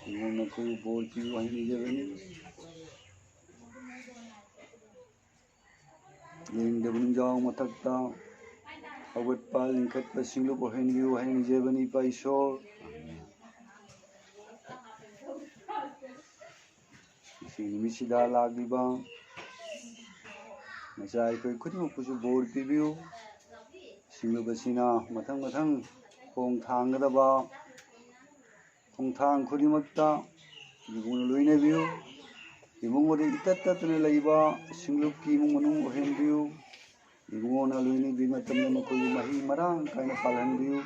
이모ꯅ ꯑꯩꯈꯣꯏꯕꯨ ꯕꯣꯔ ꯄꯤꯌꯨ ꯍꯥꯏꯅ ꯅꯤꯖꯕꯅꯤ ꯂꯦꯡꯗꯕ ꯅꯨꯡꯖꯥꯎ ꯃꯊꯛꯇ ꯍꯧꯒꯠꯄ ꯂꯤꯡꯈꯠꯄ ꯁꯤꯡꯂꯨꯞ ꯑꯣꯏꯍꯟꯕꯤꯌꯨ ꯍꯥꯏꯅ ꯅꯤꯖꯕꯅꯤ ꯏꯄꯥ ꯏꯁꯣꯔ ꯉꯁꯤ ꯅꯨꯃꯤꯠꯁꯤꯗ ꯂꯥꯛꯂꯤꯕ ꯃꯆꯥ ꯑꯩꯈꯣꯏ ꯈꯨꯗꯤꯡꯃꯛꯄꯨꯁꯨ ꯕꯣꯔ ꯄꯤꯕꯤꯌꯨ ꯁꯤꯡꯂꯨꯕꯁꯤꯅ ꯃꯊꯪ ꯃꯊꯪ ꯈꯣꯡ ꯊꯥꯡꯒꯗꯕ ꯈꯣꯡꯊꯥꯡ ꯈꯨꯗꯤꯡꯃꯛꯇ 이모ꯅ ꯂꯣꯏꯅꯕꯤꯌꯨ 이모ꯉꯣꯟꯗ 이ꯇꯠ ꯇꯠꯇꯅ ꯂꯩꯕ ꯁꯤꯡꯂꯨꯞꯀꯤ ꯏꯃꯨꯡ ꯃꯅꯨꯡ ꯑꯣꯏꯍꯟꯕꯤꯌꯨ 이모ꯅ ꯂꯣꯏꯅꯕꯤ ꯃꯇꯝꯗ ꯃꯈꯣꯏꯕꯨ ꯃꯍꯩ ꯃꯔꯥꯡ ꯀꯥꯏꯅ ꯄꯥꯜꯍꯟꯕꯤꯌꯨ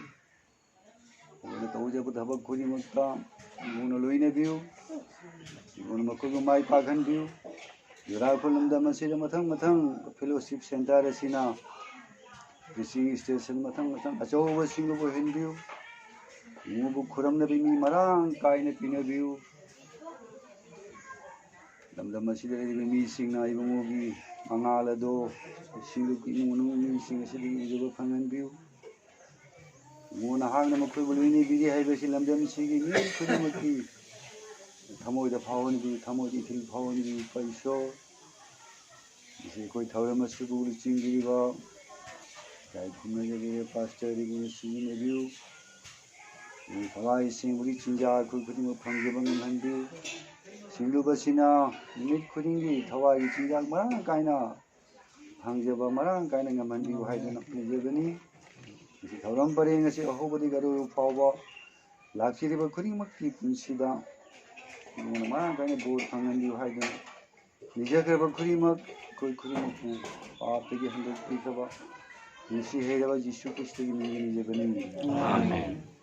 ꯃꯈꯣꯏꯅ ꯇꯧꯖꯕ ꯊꯕꯛ ꯈꯨꯗꯤꯡꯃꯛꯇ 이모ꯅ ꯂꯣꯏꯅꯕꯤꯌꯨ 이모ꯅ ꯃꯈꯣꯏꯕꯨ ꯃꯥꯏ ꯄꯥꯛꯍꯟꯕꯤꯌꯨ ꯖꯨꯔꯥꯈꯨꯜ ꯂꯝꯗꯝ ꯑꯁꯤꯗ ꯃꯊꯪ ꯃꯊꯪ ꯐꯦꯂꯣꯁꯤꯞ ꯁꯦꯟꯇꯔ ꯑꯁꯤꯅ ꯔꯤꯆꯤꯡ ꯁ꯭ꯇꯦꯁꯟ ꯃꯊꯪ ꯃꯊꯪ ꯑꯆꯧꯕ ꯁꯤꯡꯂꯨꯞ ꯑꯣꯏꯍꯟꯕꯤꯌꯨ 이모ꯕꯨ ꯈꯨꯔꯝꯅꯕ ꯃꯤ ꯃꯔꯥꯡ ꯀꯥꯏꯅ ꯄꯤꯅꯕꯤꯌꯨ ꯂꯝꯗꯝ ꯑꯁꯤꯗ ꯂꯩꯔꯤꯕ ꯃꯤꯁꯤꯡꯅ ꯏꯕꯨꯡꯉꯣꯒꯤ ꯃꯉꯥꯜ ꯑꯗꯣ ꯁꯤꯡꯂꯨꯞꯀꯤ ꯏꯃꯨꯡ ꯃꯅꯨꯡ ꯃꯤꯁꯤꯡ ꯑꯁꯤꯗꯒꯤ ꯎꯖꯕ ꯐꯪꯍꯟꯕꯤꯌꯨ ꯏꯕꯨꯡꯉꯣ ꯅꯍꯥꯛꯅ ꯃꯈꯣꯏꯕꯨ ꯂꯣꯏꯅꯕꯤꯒꯦ ꯍꯥꯏꯕꯁꯤ ꯂꯝꯗꯝꯁꯤꯒꯤ ꯃꯤ ꯈꯨꯗꯤꯡꯃꯛꯀꯤ ꯊꯃꯣꯏꯗ ꯐꯥꯎꯍꯟꯕꯤꯌꯨ ꯊꯃꯣꯏꯗ ꯏꯊꯤꯜ ꯐꯥꯎꯍꯟꯕꯤꯌꯨ ꯏꯄꯥ ꯏꯁꯣꯔ ꯉꯁꯤ ꯑꯩꯈꯣꯏ ꯊꯧꯔꯝ ꯑꯁꯤꯕꯨ ꯂꯨꯆꯤꯡꯕꯤꯔꯤꯕ ꯏꯀꯥꯏ ꯈꯨꯝꯅꯖꯔꯤꯕ ꯄꯥꯁꯇꯔ ꯁꯤꯖꯤꯟꯅꯕꯤꯌꯨ ꯊꯋꯥꯏ ꯁꯦꯡꯕꯒꯤ ꯆꯤꯟꯖꯥꯛ ꯑꯩꯈꯣꯏ ꯈꯨꯗꯤꯡꯃꯛ ꯐꯪꯖꯕ ꯉꯝꯍꯟꯕꯤꯌꯨ ꯁꯤꯡꯂꯨꯞ ꯑꯁꯤꯅ ꯅꯨꯃꯤꯠ ꯈꯨꯗꯤꯡꯒꯤ ꯊꯋꯥꯏꯒꯤ ꯆꯤꯟꯖꯥꯛ ꯃꯔꯥꯡ ꯀꯥꯏꯅ ꯐꯪꯖꯕ ꯃꯔꯥꯡ ꯀꯥꯏꯅ ꯉꯝꯍꯟꯕꯤꯌꯨ ꯍꯥꯏꯗꯨꯅ ꯅꯤꯖꯕꯅꯤ ꯃꯁꯤ ꯊꯧꯔꯝ ꯄꯔꯦꯡ ꯑꯁꯤ ꯑꯍꯧꯕꯗꯒꯤ ꯑꯔꯣꯏꯕ ꯐꯥꯎꯕ ꯂꯥꯛꯆꯔꯤꯕ ꯈꯨꯗꯤꯡꯃꯛꯀꯤ ꯄꯨꯟꯁꯤꯗ ꯏꯕꯨꯡꯉꯣꯅ ꯃꯔꯥꯡ ꯀꯥꯏꯅ ꯕꯣꯔ ꯐꯪꯍꯟꯕꯤꯌꯨ ꯍꯥꯏꯗꯨꯅ ꯅꯤꯖꯈ꯭ꯔꯕ ꯈꯨꯗꯤꯡꯃꯛ ꯑꯩꯈꯣꯏ ꯈꯨꯗꯤꯡꯃꯛꯄꯨ ꯄꯥꯞꯇꯒꯤ ꯍꯟꯗꯣꯛꯄꯤꯈ꯭ꯔꯕ ꯅꯨꯡꯁꯤ ꯍꯩꯔꯕ ꯖꯤꯁꯨ ꯈ꯭ꯔꯤꯁꯇꯒꯤ ꯃꯤꯡꯗ ꯅꯤꯖꯕꯅꯤ 아멘.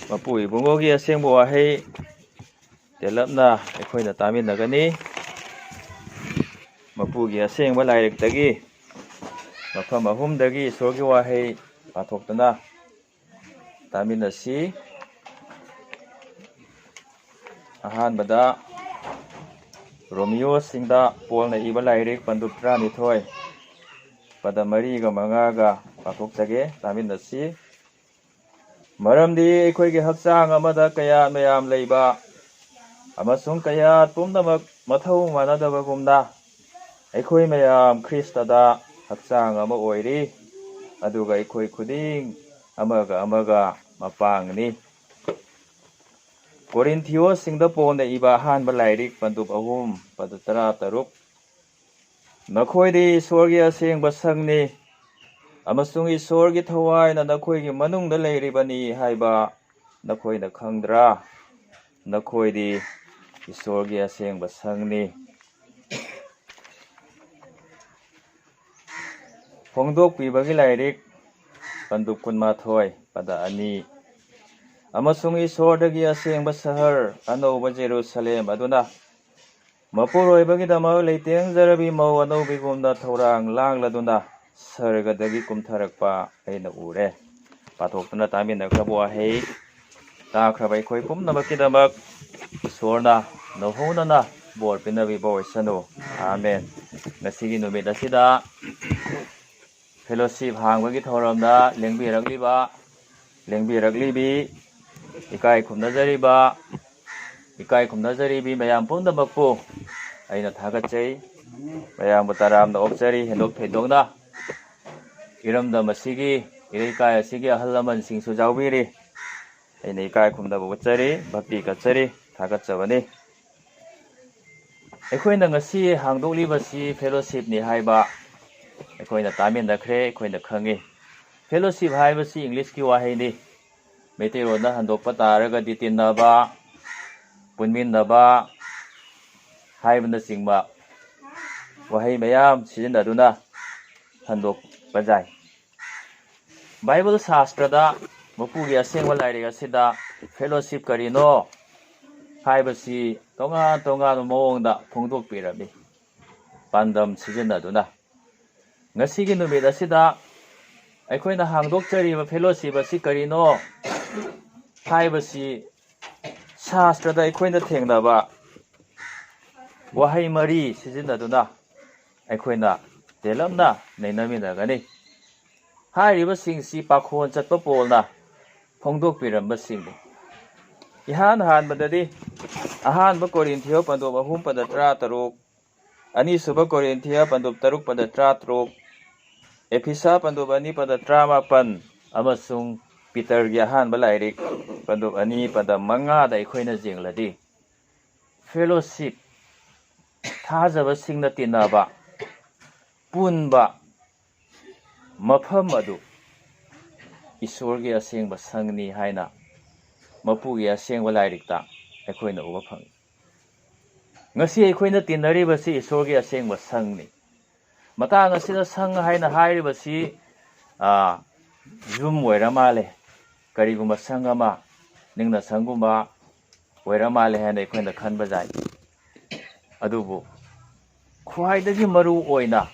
ꯃꯄꯨ ꯏꯕꯨꯡꯉꯣꯒꯤ ꯑꯁꯦꯡꯕ ꯋꯥꯍꯩ ꯇꯦꯜꯂꯞꯅ ꯑꯩꯈꯣꯏꯅ ꯇꯥꯃꯤꯟꯅꯒꯅꯤ ꯃꯄꯨꯒꯤ ꯑꯁꯦꯡꯕ ꯂꯥꯏꯔꯤꯛꯇꯒꯤ ꯃꯐꯝ 3ꯗꯒꯤ ꯏꯁꯣꯔꯒꯤ ꯋꯥꯍꯩ ꯄꯥꯊꯣꯛꯇꯨꯅ ꯇꯥꯃꯤꯟꯅꯁꯤ ꯑꯍꯥꯟꯕꯗ ꯔꯣꯃꯤꯌꯣꯁꯤꯡꯗ ꯄꯣꯜꯅ ꯏꯕ ꯂꯥꯏꯔꯤꯛ ꯄꯟꯗꯨꯞ 12 ꯄꯗ 4ꯒ 5ꯒ ꯄꯥꯊꯣꯛꯆꯒꯦ ꯇꯥꯃꯤꯟꯅꯁꯤ ꯃꯔꯝꯗꯤ ꯑꯩꯈꯣꯏꯒꯤ ꯍꯛꯆꯥꯡ ꯑꯃꯗ ꯀꯌꯥꯠ ꯃꯌꯥꯝ ꯂꯩꯕ ꯑꯃꯁꯨꯡ ꯀꯌꯥꯠ ꯄꯨꯝꯅꯃꯛ ꯃꯊꯧ ꯃꯥꯟꯅꯗꯕꯒꯨꯝꯅ ꯑꯩꯈꯣꯏ ꯃꯌꯥꯝ ꯈ꯭ꯔꯤꯁꯇꯗ ꯍꯛꯆꯥꯡ ꯑꯃ ꯑꯣꯏꯔꯤ ꯑꯗꯨꯒ ꯑꯩꯈꯣꯏ ꯈꯨꯗꯤꯡ ꯑꯃꯒ ꯑꯃꯒ ꯃꯄꯥꯡꯅꯤ ꯀꯣꯔꯤꯟꯊꯤꯌꯣꯁꯤꯡꯗ ꯄꯣꯜꯅ ꯏꯕ ꯑꯍꯥꯟꯕ ꯂꯥꯏꯔꯤꯛ ꯄꯟꯗꯨꯞ 3 ꯄꯗ 13 ꯅꯈꯣꯏꯗꯤ ꯏꯁꯣꯔꯒꯤ ꯑꯁꯦꯡꯕ ꯁꯪꯅꯤ ꯑꯃꯁꯨꯡ ꯏꯁꯣꯔꯒꯤ ꯊꯋꯥꯏꯅ ꯅꯈꯣꯏꯒꯤ ꯃꯅꯨꯡꯗ ꯂꯩꯔꯤꯕꯅꯤ ꯍꯥꯏꯕ ꯅꯈꯣꯏꯅ ꯈꯪꯗ꯭ꯔꯥ ꯅꯈꯣꯏꯗꯤ ꯏꯁꯣꯔꯒꯤ ꯑꯁꯦꯡꯕ ꯁꯪꯅꯤ ꯐꯣꯡꯗꯣꯛꯄꯤꯕꯒꯤ ꯂꯥꯏꯔꯤꯛ ꯄꯟꯗꯨꯞ 12 ꯄꯗ 2 ꯑꯃꯁꯨꯡ ꯏꯁꯣꯔꯗꯒꯤ ꯑꯁꯦꯡꯕ ꯁꯍꯔ ꯑꯅꯧꯕ ꯖꯦꯔꯨꯁꯂꯦꯝ ꯑꯗꯨꯅ ꯃꯄꯨꯔꯣꯏꯕꯒꯤꯗꯃꯛ ꯂꯩꯇꯦꯡꯖꯔꯕꯤ ꯃꯧ ꯑꯅꯧꯕꯤꯒꯨꯝꯅ ꯊꯧꯔꯥꯡ ꯂꯥꯡꯂꯗꯨꯅ ꯁꯔꯒꯗꯒꯤ ꯀꯨꯝꯊꯔꯛꯄ ꯑꯩꯅ ꯎꯔꯦ ꯄꯥꯊꯣꯛꯇꯨꯅ ꯇꯥꯃꯤꯟꯅꯈ꯭ꯔꯕ ꯋꯥꯍꯩ ꯇꯥꯈ꯭ꯔꯕ ꯑꯩꯈꯣꯏ ꯄꯨꯝꯅꯃꯛꯀꯤꯗꯃꯛ ꯏꯁꯣꯔꯅ ꯅꯧꯍꯧꯅꯅ ꯕꯣꯔ ꯄꯤꯅꯕꯤꯕ ꯑꯣꯏꯁꯅꯨ ꯑꯥꯃꯦꯟ ꯉꯁꯤꯒꯤ ꯅꯨꯃꯤꯠ ꯑꯁꯤꯗ ꯐꯦꯂꯣꯁꯤꯞ ꯍꯥꯡꯕꯒꯤ ꯊꯧꯔꯝꯗ ꯂꯦꯡꯕꯤꯔꯛꯂꯤꯕꯤ ꯏꯀꯥꯏ ꯈꯨꯝꯅꯖꯔꯤꯕꯤ ꯃꯌꯥꯝ ꯄꯨꯝꯅꯃꯛꯄꯨ ꯑꯩꯅ ꯊꯥꯒꯠꯆꯩ ꯃꯌꯥꯝꯕꯨ ꯇꯔꯥꯝꯅ ꯑꯣꯛꯆꯔꯤ ꯍꯦꯟꯗꯣꯛ ꯊꯣꯏꯗꯣꯛꯅ ꯏꯔꯝꯗꯝ ꯑꯁꯤꯒꯤ ꯏꯔꯩꯀꯥꯏ ꯑꯁꯤꯒꯤ ꯑꯍꯜ ꯂꯃꯟꯁꯤꯡꯁꯨ ꯌꯥꯎꯕꯤꯔꯤ ꯑꯩꯅ ꯏꯀꯥꯏ ꯈꯨꯝꯅꯕ ꯎꯠꯆꯔꯤ ꯚꯛꯇꯤ ꯀꯠꯆꯔꯤ ꯊꯥꯒꯠꯆꯕꯅꯤ ꯑꯩꯈꯣꯏꯅ ꯉꯁꯤ ꯍꯥꯡꯗꯣꯛꯂꯤꯕꯁꯤ ꯐꯦꯂꯣꯁꯤꯞꯅꯤ ꯍꯥꯏꯕ ꯑꯩꯈꯣꯏꯅ ꯇꯥꯃꯤꯟꯅꯈ꯭ꯔꯦ ꯑꯩꯈꯣꯏꯅ ꯈꯪꯉꯤ ꯐꯦꯂꯣꯁꯤꯞ ꯍꯥꯏꯕꯁꯤ ꯏꯪꯂꯤꯁꯀꯤ ꯋꯥꯍꯩꯅꯤ ꯃꯩꯇꯩꯂꯣꯟꯗ ꯍꯟꯗꯣꯛꯄ ꯇꯥꯔꯒꯗꯤ ꯇꯤꯟꯅꯕ ꯄꯨꯟꯃꯤꯟꯅꯕ ꯍꯥꯏꯕꯅꯆꯤꯡꯕ ꯋꯥꯍꯩ ꯃꯌꯥꯝ ꯁꯤꯖꯤꯟꯅꯗꯨꯅ ꯍꯟꯗꯣꯛꯄ ꯌꯥꯏ ꯕꯥꯏꯕꯜ ꯁꯥꯁꯇ꯭ꯔꯗ ꯃꯄꯨꯒꯤ ꯑꯁꯦꯡꯕ ꯂꯥꯏꯔꯤꯛ ꯑꯁꯤꯗ ꯐꯦꯂꯣꯁꯤꯞ ꯀꯔꯤꯅꯣ ꯍꯥꯏꯕꯁꯤ ꯇꯣꯉꯥꯟ ꯇꯣꯉꯥꯟꯕ ꯃꯑꯣꯡꯗ ꯐꯣꯡꯗꯣꯛꯄꯤꯔꯝꯃꯤ ꯄꯥꯟꯗꯝ ꯁꯤꯖꯤꯟꯅꯗꯨꯅ ꯉꯁꯤꯒꯤ ꯅꯨꯃꯤꯠ ꯑꯁꯤꯗ ꯑꯩꯈꯣꯏꯅ ꯍꯥꯡꯗꯣꯛꯆꯔꯤꯕ ꯐꯦꯂꯣꯁꯤꯞ ꯑꯁꯤ ꯀꯔꯤꯅꯣ ꯍꯥꯏꯕꯁꯤ ꯁꯥꯁꯇ꯭ꯔꯗ ꯑꯩꯈꯣꯏꯅ ꯊꯦꯡꯅꯕ ꯋꯥꯍꯩ 4 ꯁꯤꯖꯤꯟꯅꯗꯨꯅ ꯑꯩꯈꯣꯏꯅ ꯇꯦꯜꯂꯞꯅ ꯅꯩꯅꯃꯤꯟꯅꯒꯅꯤ ꯍꯥꯏꯔꯤꯕꯁꯤꯡꯁꯤ ꯄꯥꯈꯣꯟ ꯆꯠꯄ ꯄꯣꯜꯅ ꯐꯣꯡꯗꯣꯛꯄꯤꯔꯝꯕꯁꯤꯡꯅꯤ ꯏꯍꯥꯟ ꯍꯥꯟꯕꯗꯗꯤ ꯑꯍꯥꯟꯕ ꯀꯣꯔꯤꯟꯊꯤꯌꯣ ꯄꯟꯗꯨꯞ 3 ꯄꯗ 13 ꯑꯅꯤꯁꯨꯕ ꯀꯣꯔꯤꯟꯊꯤꯌꯥ ꯄꯟꯗꯨꯞ 6 ꯄꯗ 13 ꯑꯦꯐꯤꯁꯥ ꯄꯟꯗꯨꯞ 2 ꯄꯗ 17 ꯑꯃꯁꯨꯡ ꯄꯤꯇꯔꯒꯤ ꯑꯍꯥꯟꯕ ꯂꯥꯏꯔꯤꯛ ꯄꯟꯗꯨꯞ 2 ꯄꯗ 5ꯗ ꯑꯩꯈꯣꯏꯅ ꯌꯦꯡꯂꯗꯤ ꯐꯦꯂꯣꯁꯤꯞ ꯊꯥꯖꯕꯁꯤꯡꯅ ꯇꯤꯟꯅꯕ ꯄꯨꯟꯕ ꯃꯐꯝ ꯑꯗꯨ ꯏꯁꯣꯔꯒꯤ ꯑꯁꯦꯡꯕ ꯁꯪꯅꯤ ꯍꯥꯏꯅ ꯃꯄꯨꯒꯤ ꯑꯁꯦꯡꯕ ꯂꯥꯏꯔꯤꯛꯇ ꯑꯩꯈꯣꯏꯅ ꯎꯕ ꯐꯪꯏ ꯉꯁꯤ ꯑꯩꯈꯣꯏꯅ ꯇꯤꯟꯅꯔꯤꯕꯁꯤ ꯏꯁꯣꯔꯒꯤ ꯑꯁꯦꯡꯕ ꯁꯪꯅꯤ ꯃꯇꯥꯡ ꯑꯁꯤꯗ ꯁꯪ ꯍꯥꯏꯅ ꯍꯥꯏꯔꯤꯕꯁꯤ ꯌꯨꯝ ꯑꯣꯏꯔ ꯃꯥꯜꯂꯦ ꯀꯔꯤꯒꯨꯝꯕ ꯁꯪ ꯑꯃ ꯅꯤꯡꯅ ꯁꯪꯒꯨꯝꯕ ꯑꯣꯏꯔ ꯃꯥꯜꯂꯦ ꯍꯥꯏꯅ ꯑꯩꯈꯣꯏꯅ ꯈꯟꯕ ꯌꯥꯏ ꯑꯗꯨꯕꯨ ꯈ꯭ꯋꯥꯏꯗꯒꯤ ꯃꯔꯨ ꯑꯣꯏꯅ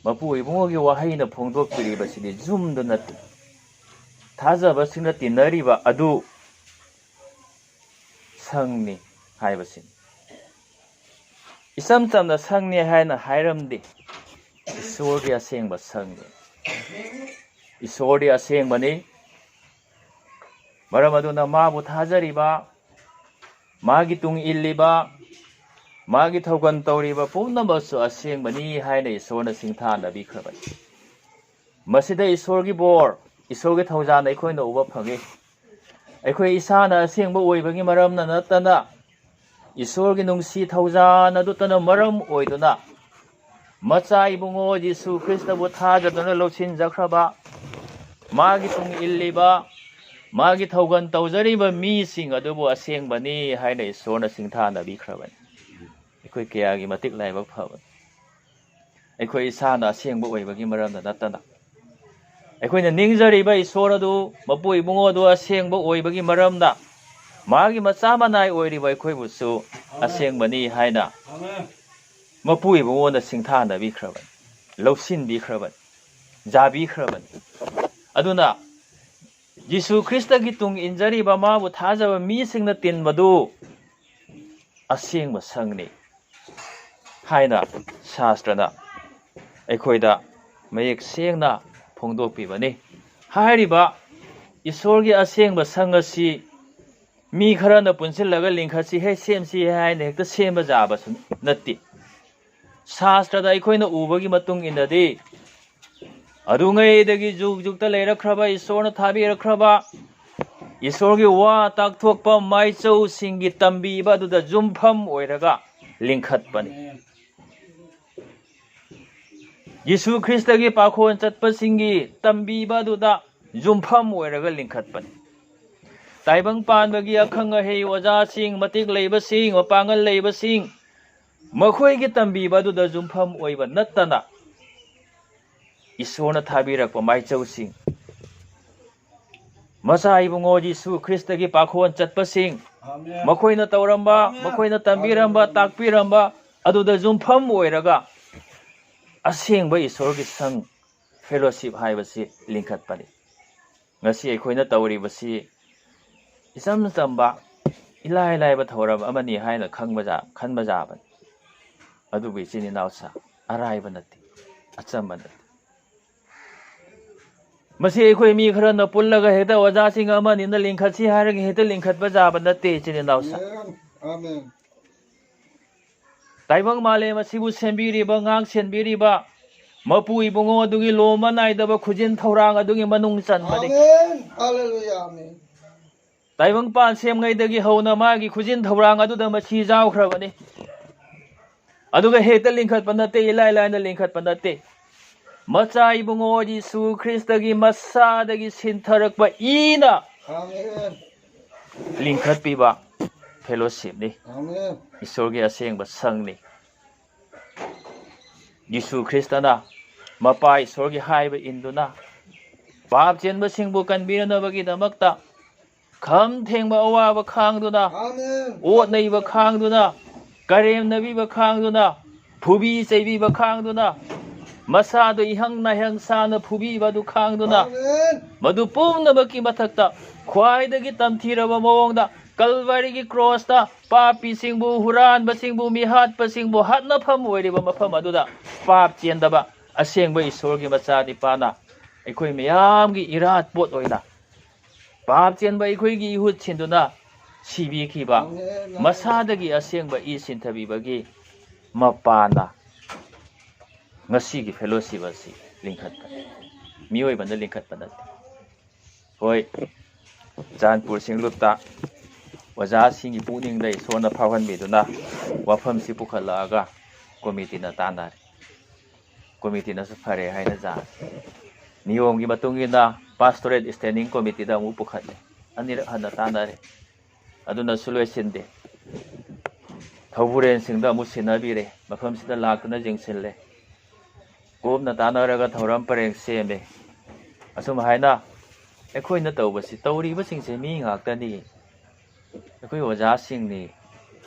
ꯃꯄꯨ ꯏꯕꯨꯡꯉꯣꯒꯤ ꯋꯥꯍꯩꯅ ꯐꯣꯡꯗꯣꯛꯄꯤꯔꯤꯕꯁꯤꯗꯤ ꯌꯨꯝꯗ ꯅꯠꯇꯦ ꯊꯥꯖꯕꯁꯤꯡꯅ ꯇꯤꯟꯅꯔꯤꯕ ꯑꯗꯨ ꯁꯪꯅꯤ ꯍꯥꯏꯕꯁꯤꯅꯤ 이쌈 짬나 성리 하이나 하이름디 이소리아 생바 성리 이소리아 생바니 마라마도나 마부 타자리바 마기 뚱 일리바 마기 토건 떠리바 뿜나버스 아생바니 하이나 이소나 싱타나 비크바니 마시다 이소르기 보르 이소르기 토자나 이코이나 우바 펑이 이코이 이사나 아생바 오이바기 마람나 나타나 이소르기 농시 타우자나 두따나 마람 오이도나 마차 이붕오 지수 크리스타부 타자도나 로신자크라바 마기 tung 일리바 마기 타우간 타우자리바 미싱 아두부 아생바니 하이나 이소르나 싱타나 비크라바니 이코이 계약이 마틱 라이바 파바 이코이 이사나 아생바 오이바기 마람나 나타나 이코이나 닝자리바 이소르도 마부 이붕오도 아생바 오이바기 마람나 마기 마짜마나이 오이리바 이코이부수 아생바니 하이나 마푸이 부모나 싱타나 비크라반 로신 비크라반 자비 크라반 아두나 예수 크리스타기 tung 인자리바 마부 타자바 미싱나 틴바두 아생바 성니 하이나 샤스트라나 이코이다 마역 생나 퐁도피바니 하이리바 이소르기 아생바 성asi 미 खरना पुनसिलगा लिंखसी हे सेमसी हाय नेक्ता सेम जाबसु नत्ति शास्त्रदा अखोइना उबगी मतुंग इनदि अदुंगैदगी जुग जुगता लेरखरबा ईश्वरना थाबिरखरबा ईश्वरगी वा ताकथोकपा माइचौ सिंगी तंबीबा दुदा जुमफम ओइरगा लिंखतपनि यीशु ख्रिस्टगी पाखोन चतपा सिंगी तंबीबा दुदा जुमफम ओइरगा लिंखतपनि ताइबंग पानबगी अखंग अहेई ओजासिंग मतिक लेबसिंग मपांगल लेबसिंग मखोइगी तंबीबदुदा जुमफम ओइबा नत्तना ईश्वरना थाबिरकपा माइचौसिंग मसा इबुंगो यीशु ख्रिस्टगी पाखोन चतपसिंग मखोइना तौरंबा मखोइना तंबीरंबा ताकपीरंबा अदुदा जुमफम ओइरगा असेंबा ईश्वरगी संग फेलोशिप हाइबसी लिंखतपनि ngasi अखोइना तौरिबसी इसम चंबा इलाय लाइब थौरब अमनी हाइना खनबा जाबन अदुबि चिनि नाउसा अराइब नति अचंब नति मसी एखोइ मी खरन पुल्लगा हेता ओजासिंग अमनी न लिंखसी हारगे हेता लिंखतबा जाब नति चिनि नाउसा आमेन ताइबंग माले मसीबु सेंबिरिबा ngang सेंबिरिबा मपु इबुंगो अदुगी लोमा नाइदबा खुजिन थौरांग अदुगी मनुंग चनबदि आमेन हालेलुया आमेन ताइबंग पान सेमगैदगी हौना मागी खुजिन थौरांग अदुदा मसी जावख्रबनि अदुगा हेता लिंखतपा नते इलाय लायना लिंखतपा नते मचा इबुंगो यीशु ख्रिस्टगी मसादगी सिनथरकपा इना आमेन लिंखतपीबा फेलोशिपनि आमेन ईश्वरगी असेंबा संगनि यीशु ख्रिस्टना मपा ईश्वरगी हाइबा इंदुना पाप चेनबसिंगबु कनबिरनबगीदमक्ता खम थेंबा अवाबा खांगदुना आमेन ओट नैबा खांगदुना करेम नबीबा खांगदुना फुबी चैबीबा खांगदुना मसादो इहंग नाहंग साना फुबीबादु खांगदुना आमेन मधु पुनबकी मथक्ता ख्वाइदगी तमथीरबा मवंगदा कलवरीगी क्रॉसता पापी सिंगबु हुरानबा सिंगबु मिहातपा सिंगबु हातनफम ओइरिबा मफम अदुदा पाप चेंदबा असेंबा ईश्वरगी मचानि पाना अखोइ मयामगी इरात पोट ओइना पाप चेंबा अखोइगी इहुत छिंदुना सिबिखिबा मसादगी असेंबा इ सिंथबिबगी मपाना ngasiगी fellowship asi linkhatpa mioi banda linkhatpa nate hoi janpur singlupta waja singi puning dai sona phawhan miduna wafam si pukhalaga committee na tanare committee na su phare haina ja niyom gi matungina pastorate standing committee da mu pukhatle anira hana tanare aduna solution de thawuren singda mu sinabire mafam sida laktuna jingsille ꯀꯣꯝꯅ ꯇꯥꯟꯅꯔꯒ ꯊꯧꯔꯝ ꯄꯔꯦꯡ ꯁꯦꯝꯃꯦ ꯑꯁꯨꯝ ꯍꯥꯏꯅ ꯑꯩꯈꯣꯏꯅ ꯇꯧꯕꯁꯤ ꯇꯧꯔꯤꯕꯁꯤꯡꯁꯦ ꯃꯤ ꯉꯥꯛꯇꯅꯤ ꯑꯩꯈꯣꯏ ꯑꯣꯖꯥꯁꯤꯡꯅꯤ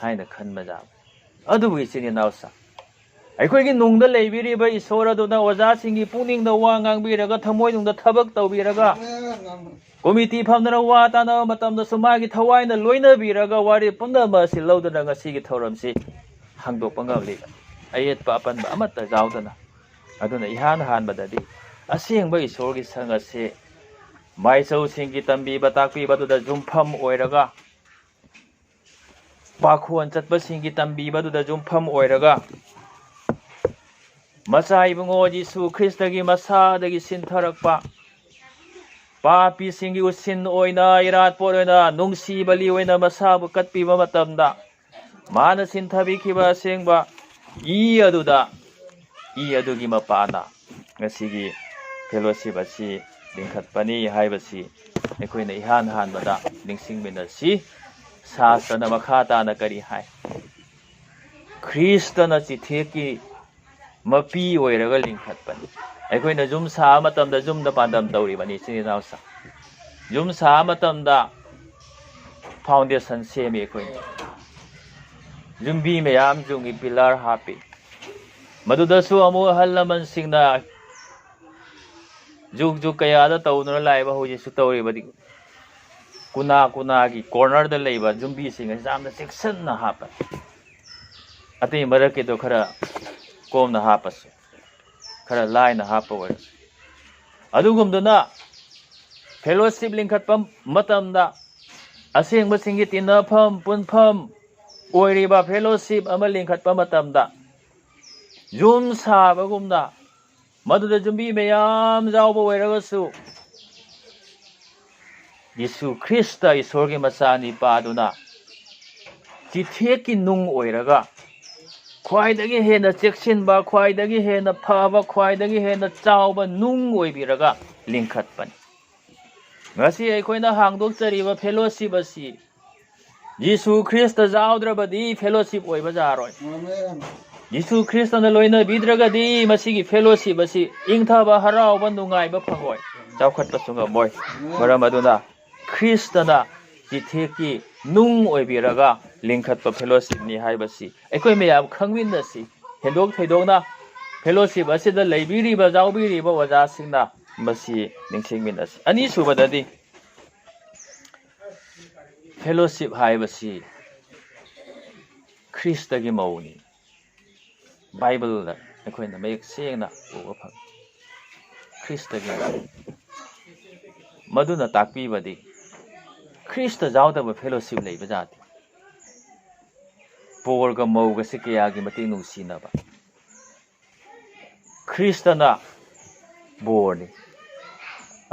ꯍꯥꯏꯅ ꯈꯟꯕ ꯌꯥꯕ ꯑꯗꯨꯕꯨ ꯏꯆꯤꯟ ꯏꯅꯥꯎꯁꯥ ꯑꯩꯈꯣꯏꯒꯤ ꯅꯨꯡꯗ ꯂꯩꯕꯤꯔꯤꯕ ꯏꯁꯣꯔ ꯑꯗꯨꯅ ꯑꯣꯖꯥꯁꯤꯡꯒꯤ ꯄꯨꯛꯅꯤꯡꯗ ꯋꯥ ꯉꯥꯡꯕꯤꯔꯒ ꯊꯃꯣꯏꯅꯨꯡꯗ ꯊꯕꯛ ꯇꯧꯕꯤꯔꯒ ꯀꯣꯃꯤꯇꯤ ꯐꯝꯗꯅ ꯋꯥ ꯇꯥꯟꯅꯕ ꯃꯇꯝꯗꯁꯨ ꯃꯥꯒꯤ ꯊꯋꯥꯏꯅ ꯂꯣꯏꯅꯕꯤꯔꯒ ꯋꯥꯔꯦꯞ ꯄꯨꯝꯅꯃꯛ ꯑꯁꯤ ꯂꯧꯗꯨꯅ ꯉꯁꯤꯒꯤ ꯊꯧꯔꯝꯁꯤ ꯍꯥꯡꯗꯣꯛꯄ ꯉꯝꯂꯤ, ꯑꯌꯦꯠꯄ ꯑꯄꯟꯕ ꯑꯃꯠꯇ ꯌꯥꯎꯗꯅ꯫ ꯑꯗꯨꯅ ꯏꯍꯥꯟ ꯍꯥꯟꯕꯗꯗꯤ ꯑꯁꯦꯡꯕ ꯏꯁꯣꯔꯒꯤ ꯁꯪ ꯑꯁꯤ ꯃꯥꯏꯆꯧꯁꯤꯡꯒꯤ ꯇꯝꯕꯤꯕ ꯇꯥꯛꯄꯤꯕꯗꯨꯗ ꯌꯨꯝꯐꯝ ꯑꯣꯏꯔꯒ, ꯄꯥꯈꯣꯟ ꯆꯠꯄꯁꯤꯡꯒꯤ ꯇꯝꯕꯤꯕꯗꯨꯗ ꯌꯨꯝꯐꯝ ꯑꯣꯏꯔꯒ, ꯃꯆꯥ ꯏꯕꯨꯡꯉꯣ ꯌꯤꯁꯨ ꯈ꯭ꯔꯤꯁꯇꯒꯤ ꯃꯁꯥꯗꯒꯤ ꯁꯤꯟꯊꯔꯛꯄ ꯄꯥꯄꯤꯁꯤꯡꯒꯤ ꯎꯁꯤꯟ ꯑꯣꯏꯅ, ꯏꯔꯥꯠꯄꯣꯠ ꯑꯣꯏꯅ, ꯅꯨꯡꯁꯤ ꯕꯂꯤ ꯑꯣꯏꯅ ꯃꯁꯥꯕꯨ ꯀꯠꯄꯤꯕ ꯃꯇꯝꯗ ꯃꯥꯅ ꯁꯤꯟꯊꯕꯤꯈꯤꯕ ꯑꯁꯦꯡꯕ ꯏ ꯑꯗꯨꯒꯤ ꯃꯄꯥꯅ ꯉꯁꯤꯒꯤ ꯐꯦꯂꯣꯁꯤꯞ ꯑꯁꯤ ꯂꯤꯡꯈꯠꯄꯅꯤ ꯍꯥꯏꯕꯁꯤ ꯑꯩꯈꯣꯏꯅ ꯏꯍꯥꯟ ꯍꯥꯟꯕꯗ ꯅꯤꯡꯁꯤꯡꯃꯤꯟꯅꯁꯤ꯫ ꯁꯥꯁ꯭ꯇꯔꯅ ꯃꯈꯥ ꯇꯥꯅ ꯀꯔꯤ ꯍꯥꯏ? ꯈ꯭ꯔꯤꯁꯇꯅ ꯆꯤꯊꯦꯛꯀꯤ ꯃꯄꯤ ꯑꯣꯏꯔꯒ ꯂꯤꯡꯈꯠꯄꯅꯤ꯫ ꯑꯩꯈꯣꯏꯅ ꯌꯨꯝ ꯁꯥꯕ ꯃꯇꯝꯗ ꯌꯨꯝꯗ ꯄꯥꯟꯗꯝ ꯇꯧꯔꯤꯕꯅꯤ ꯏꯆꯤꯟ ꯏꯅꯥꯎꯁꯤꯡ꯫ ꯌꯨꯝ ꯁꯥꯕ ꯃꯇꯝꯗ ꯐꯥꯎꯟꯗꯦꯁꯟ ꯁꯦꯝꯃꯤ ꯑꯩꯈꯣꯏꯅ, ꯌꯨꯝꯕꯤ ꯃꯌꯥꯝ ꯌꯨꯝꯒꯤ ꯄꯤꯂꯔ ꯍꯥꯞꯄꯤ, ꯃꯗꯨꯗꯁꯨ ꯑꯃꯨꯛ ꯑꯍꯜ ꯂꯃꯟꯁꯤꯡꯅ ꯖꯨꯛ ꯀꯌꯥꯗ ꯇꯧꯗꯨꯅ ꯂꯥꯛꯏꯕ, ꯍꯧꯖꯤꯛꯁꯨ ꯇꯧꯔꯤꯕꯗꯤ ꯀꯨꯅꯥꯒꯤ ꯀꯣꯔꯅꯔꯗ ꯂꯩꯕ ꯌꯨꯝꯕꯤꯁꯤꯡ ꯑꯁꯤ ꯌꯥꯝꯅ ꯆꯦꯛꯁꯤꯟꯅ ꯍꯥꯞꯄ, ꯑꯇꯩ ꯃꯔꯛꯀꯤꯗꯣ ꯈꯔ ꯀꯣꯝꯅ ꯍꯥꯞꯄꯁꯨ, ꯈꯔ ꯂꯥꯏꯅ ꯍꯥꯞꯄ ꯑꯣꯏꯔꯁꯨ꯫ ꯑꯗꯨꯒꯨꯝꯗꯨꯅ ꯐꯦꯂꯣꯁꯤꯞ ꯂꯤꯡꯈꯠꯄ ꯃꯇꯝꯗ ꯑꯁꯦꯡꯕꯁꯤꯡꯒꯤ ꯇꯤꯟꯅꯐꯝ ꯄꯨꯟꯐꯝ ꯑꯣꯏꯔꯤꯕ ꯐꯦꯂꯣꯁꯤꯞ ꯑꯃ ꯂꯤꯡꯈꯠꯄ ꯃꯇꯝꯗ ꯌꯨꯝ ꯁꯥꯕꯒꯨꯝꯅ ꯃꯗꯨꯗ ꯌꯨꯝꯕꯤ ꯃꯌꯥꯝ ꯌꯥꯎꯕ ꯑꯣꯏꯔꯒꯁꯨ ꯌꯤꯁꯨ ꯈ꯭ꯔꯤꯁꯇ ꯏꯁꯣꯔꯒꯤ ꯃꯆꯥꯅꯤꯄꯥꯗꯨꯅ ꯆꯤꯊꯦꯛꯀꯤ ꯅꯨꯡ ꯑꯣꯏꯔꯒ ꯈ꯭ꯋꯥꯏꯗꯒꯤ ꯍꯦꯟꯅ ꯆꯦꯛꯁꯤꯟꯕ, ꯈ꯭ꯋꯥꯏꯗꯒꯤ ꯍꯦꯟꯅ ꯐꯕ, ꯈ꯭ꯋꯥꯏꯗꯒꯤ ꯍꯦꯟꯅ ꯆꯥꯎꯕ ꯅꯨꯡ ꯑꯣꯏꯕꯤꯔꯒ ꯂꯤꯡꯈꯠꯄꯅꯤ꯫ ꯉꯁꯤ ꯑꯩꯈꯣꯏꯅ ꯍꯥꯡꯗꯣꯛꯆꯔꯤꯕ ꯐꯦꯂꯣꯁꯤꯞ ꯑꯁꯤ ꯌꯤꯁꯨ ꯈ꯭ꯔꯤꯁꯇ ꯌꯥꯎꯗ꯭ꯔꯕꯗꯤ ꯐꯦꯂꯣꯁꯤꯞ ꯑꯣꯏꯕ ꯌꯥꯔꯣꯏ꯫ ꯌꯤꯁꯨ ꯈ꯭ꯔꯤꯁꯇꯅ ꯂꯣꯏꯅꯕꯤꯗ꯭ꯔꯒꯗꯤ ꯃꯁꯤꯒꯤ ꯐꯦꯂꯣꯁꯤꯞ ꯑꯁꯤ ꯏꯪꯊꯕ, ꯍꯔꯥꯎꯕ, ꯅꯨꯡꯉꯥꯏꯕ ꯐꯪꯉꯣꯏ, ꯆꯥꯎꯈꯠꯄꯁꯨ ꯉꯝꯃꯣꯏ꯫ ꯃꯔꯝ ꯑꯗꯨꯅ ꯈ꯭ꯔꯤꯁꯇꯅ ꯆꯤꯊꯦꯛꯀꯤ ꯅꯨꯡ ꯑꯣꯏꯕꯤꯔꯒ ꯂꯤꯡꯈꯠꯄ ꯐꯦꯂꯣꯁꯤꯞꯅꯤ ꯍꯥꯏꯕꯁꯤ ꯑꯩꯈꯣꯏ ꯃꯌꯥꯝ ꯈꯪꯃꯤꯟꯅꯁꯤ꯫ ꯍꯦꯟꯗꯣꯛ ꯊꯣꯏꯗꯣꯛꯅ ꯐꯦꯂꯣꯁꯤꯞ ꯑꯁꯤꯗ ꯂꯩꯕꯤꯔꯤꯕ, ꯌꯥꯎꯕꯤꯔꯤꯕ ꯑꯣꯖꯥꯁꯤꯡꯅ ꯃꯁꯤ ꯅꯤꯡꯁꯤꯡꯃꯤꯟꯅꯁꯤ꯫ ꯑꯅꯤꯁꯨꯕꯗꯗꯤ ꯐꯦꯂꯣꯁꯤꯞ ꯍꯥꯏꯕꯁꯤ ꯈ꯭ꯔꯤꯁꯇꯒꯤ ꯃꯧꯅꯤ꯫ ꯕꯥꯏꯕꯜꯗ ꯑꯩꯈꯣꯏꯅ ꯃꯌꯦꯛ ꯁꯦꯡꯅ ꯎꯕ ꯐꯪꯏ, ꯈ꯭ꯔꯤꯁꯇꯒꯤ ꯃꯧ꯫ ꯃꯗꯨꯅ ꯇꯥꯛꯄꯤꯕꯗꯤ ꯈ꯭ꯔꯤꯁꯇ ꯌꯥꯎꯗꯕ ꯐꯦꯂꯣꯁꯤꯞ ꯂꯩꯕ ꯌꯥꯗꯦ꯫ ꯕꯣꯔꯒ ꯃꯧꯒꯁꯤ ꯀꯌꯥꯒꯤ ꯃꯇꯤꯛ ꯅꯨꯡꯁꯤꯅꯕ, ꯈ꯭ꯔꯤꯁꯇꯅ ꯕꯣꯔꯅꯤ,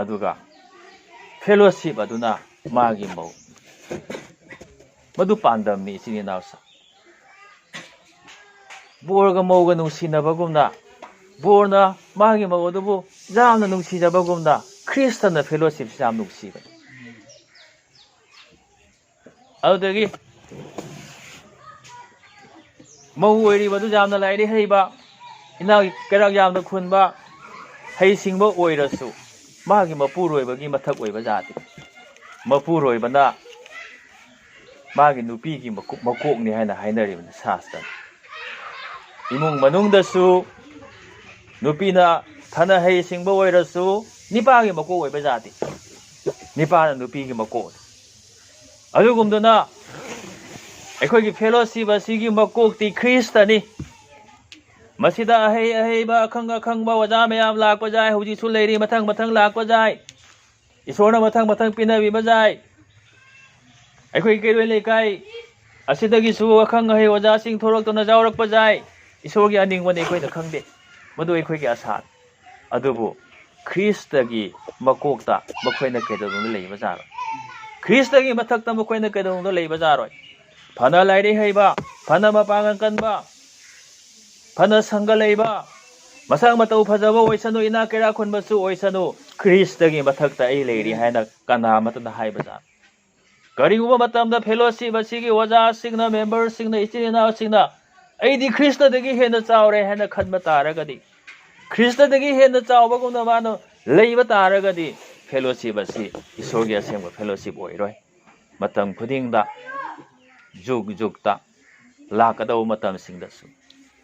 ꯑꯗꯨꯒ ꯐꯦꯂꯣꯁꯤꯞ ꯑꯗꯨꯅ ꯃꯥꯒꯤ ꯃꯧ꯫ ꯃꯗꯨ ꯄꯥꯟꯗꯝꯅꯤ ꯏꯆꯤꯟ ꯏꯅꯥꯎꯁꯤꯡ꯫ ꯕꯣꯔꯒ ꯃꯧꯒ ꯅꯨꯡꯁꯤꯅꯕꯒꯨꯝꯅ, ꯕꯣꯔꯅ ꯃꯥꯒꯤ ꯃꯧ ꯑꯗꯨꯕꯨ ꯌꯥꯝꯅ ꯅꯨꯡꯁꯤꯖꯕꯒꯨꯝꯅ ꯈ꯭ꯔꯤꯁꯇꯅ ꯐꯦꯂꯣꯁꯤꯞꯁꯤ ꯌꯥꯝ ꯅꯨꯡꯁꯤꯕꯅꯤ꯫ ꯑꯗꯨꯗꯒꯤ ꯃꯧ ꯑꯣꯏꯔꯤꯕꯗꯨ ꯌꯥꯝꯅ ꯂꯥꯏꯔꯤꯛ ꯍꯩꯕ, ꯏꯅꯥꯛ ꯀꯩꯔꯥꯛ ꯌꯥꯝꯅ ꯈꯨꯟꯕ, ꯍꯩꯁꯤꯡꯕ ꯑꯣꯏꯔꯁꯨ ꯃꯥꯒꯤ ꯃꯄꯨꯔꯣꯏꯕꯒꯤ ꯃꯊꯛ ꯑꯣꯏꯕ ꯌꯥꯗꯦ꯫ ꯃꯄꯨꯔꯣꯏꯕꯅ ꯃꯥꯒꯤ ꯅꯨꯄꯤꯒꯤ ꯃꯀꯣꯛꯅꯤ ꯍꯥꯏꯅ ꯍꯥꯏꯅꯔꯤꯕꯅꯤ ꯁꯥꯁ꯭ꯇꯔꯅ꯫ ꯏꯃꯨꯡ ꯃꯅꯨꯡꯗꯁꯨ ꯅꯨꯄꯤꯅ ꯐꯅ ꯍꯩꯁꯤꯡꯕ ꯑꯣꯏꯔꯁꯨ ꯅꯤꯄꯥꯒꯤ ꯃꯀꯣꯛ ꯑꯣꯏꯕ ꯌꯥꯗꯦ, ꯅꯤꯄꯥꯅ ꯅꯨꯄꯤꯒꯤ ꯃꯀꯣꯛ꯫ ꯑꯗꯨꯒꯨꯝꯗꯨꯅ ꯑꯩꯈꯣꯏꯒꯤ ꯐꯦꯂꯣꯁꯤꯞ ꯑꯁꯤꯒꯤ ꯃꯀꯣꯛꯇꯤ ꯈ꯭ꯔꯤꯁꯇꯅꯤ꯫ ꯃꯁꯤꯗ ꯑꯍꯩꯕ, ꯑꯈꯪꯕ ꯑꯣꯖꯥ ꯃꯌꯥꯝ ꯂꯥꯛꯄ ꯌꯥꯏ, ꯍꯧꯖꯤꯛꯁꯨ ꯂꯩꯔꯤ, ꯃꯊꯪ ꯂꯥꯛꯄ ꯌꯥꯏ, ꯏꯁꯣꯔꯅ ꯃꯊꯪ ꯄꯤꯅꯕꯤꯕ ꯌꯥꯏ꯫ ꯑꯩꯈꯣꯏ ꯀꯩꯔꯣꯏ ꯂꯩꯀꯥꯏ ꯑꯁꯤꯗꯒꯤꯁꯨ ꯑꯈꯪ ꯑꯍꯩ ꯑꯣꯖꯥꯁꯤꯡ ꯊꯣꯔꯛꯇꯨꯅ ꯌꯥꯎꯔꯛꯄ ꯌꯥꯏ꯫ ꯏꯁꯣꯔꯒꯤ ꯑꯅꯤꯡꯕꯅꯤ ꯑꯩꯈꯣꯏꯅ ꯈꯪꯗꯦ, ꯃꯗꯨ ꯑꯩꯈꯣꯏꯒꯤ ꯑꯁꯥꯅꯤ꯫ ꯑꯗꯨꯕꯨ ꯈ꯭ꯔꯤꯁꯇꯒꯤ ꯃꯀꯣꯛꯇ ꯃꯈꯣꯏꯅ ꯀꯩꯗꯧꯅꯨꯡꯗ ꯂꯩꯕ ꯌꯥꯔꯣꯏ, ꯈ꯭ꯔꯤꯁꯇꯒꯤ ꯃꯊꯛꯇ ꯃꯈꯣꯏꯅ ꯀꯩꯗꯧꯅꯨꯡꯗ ꯂꯩꯕ ꯌꯥꯔꯣꯏ꯫ ꯐꯅ ꯂꯥꯏꯔꯤꯛ ꯍꯩꯕ, ꯐꯅ ꯃꯄꯥꯡꯒꯜ ꯀꯟꯕ, ꯐꯅ ꯁꯪꯒ ꯂꯩꯕ, ꯃꯁꯛ ꯃꯇꯧ ꯐꯖꯕ ꯑꯣꯏꯁꯅꯨ, ꯏꯅꯥꯛ ꯀꯩꯔꯥꯛ ꯈꯨꯟꯕꯁꯨ ꯑꯣꯏꯁꯅꯨ, ꯈ꯭ꯔꯤꯁꯇꯒꯤ ꯃꯊꯛꯇ ꯑꯩ ꯂꯩꯔꯤ ꯍꯥꯏꯅ ꯀꯅꯥ ꯑꯃꯠꯇꯅ ꯍꯥꯏꯕ ꯌꯥꯔꯣꯏ꯫ ꯀꯔꯤꯒꯨꯝꯕ ꯃꯇꯝꯗ ꯐꯦꯂꯣꯁꯤꯞ ꯑꯁꯤꯒꯤ ꯑꯣꯖꯥꯁꯤꯡꯅ, ꯃꯦꯝꯕꯔꯁꯤꯡꯅ, ꯏꯆꯤꯟ ꯏꯅꯥꯎꯁꯤꯡꯅ ꯑꯩꯗꯤ ꯈ꯭ꯔꯤꯁꯇꯗꯒꯤ ꯍꯦꯟꯅ ꯆꯥꯎꯔꯦ ꯍꯥꯏꯅ ꯈꯟꯕ ꯇꯥꯔꯒꯗꯤ, ꯈ꯭ꯔꯤꯁꯇꯗꯒꯤ ꯍꯦꯟꯅ ꯆꯥꯎꯕꯒꯨꯝꯅ ꯃꯥꯅ ꯂꯩꯕ ꯇꯥꯔꯒꯗꯤ ꯐꯦꯂꯣꯁꯤꯞ ꯑꯁꯤ ꯏꯁꯣꯔꯒꯤ ꯑꯁꯦꯡꯕ ꯐꯦꯂꯣꯁꯤꯞ ꯑꯣꯏꯔꯣꯏ꯫ ꯃꯇꯝ ꯈꯨꯗꯤꯡꯗ, ꯖꯨꯛꯇ, ꯂꯥꯛꯀꯗꯧꯕ ꯃꯇꯝꯁꯤꯡꯗꯁꯨ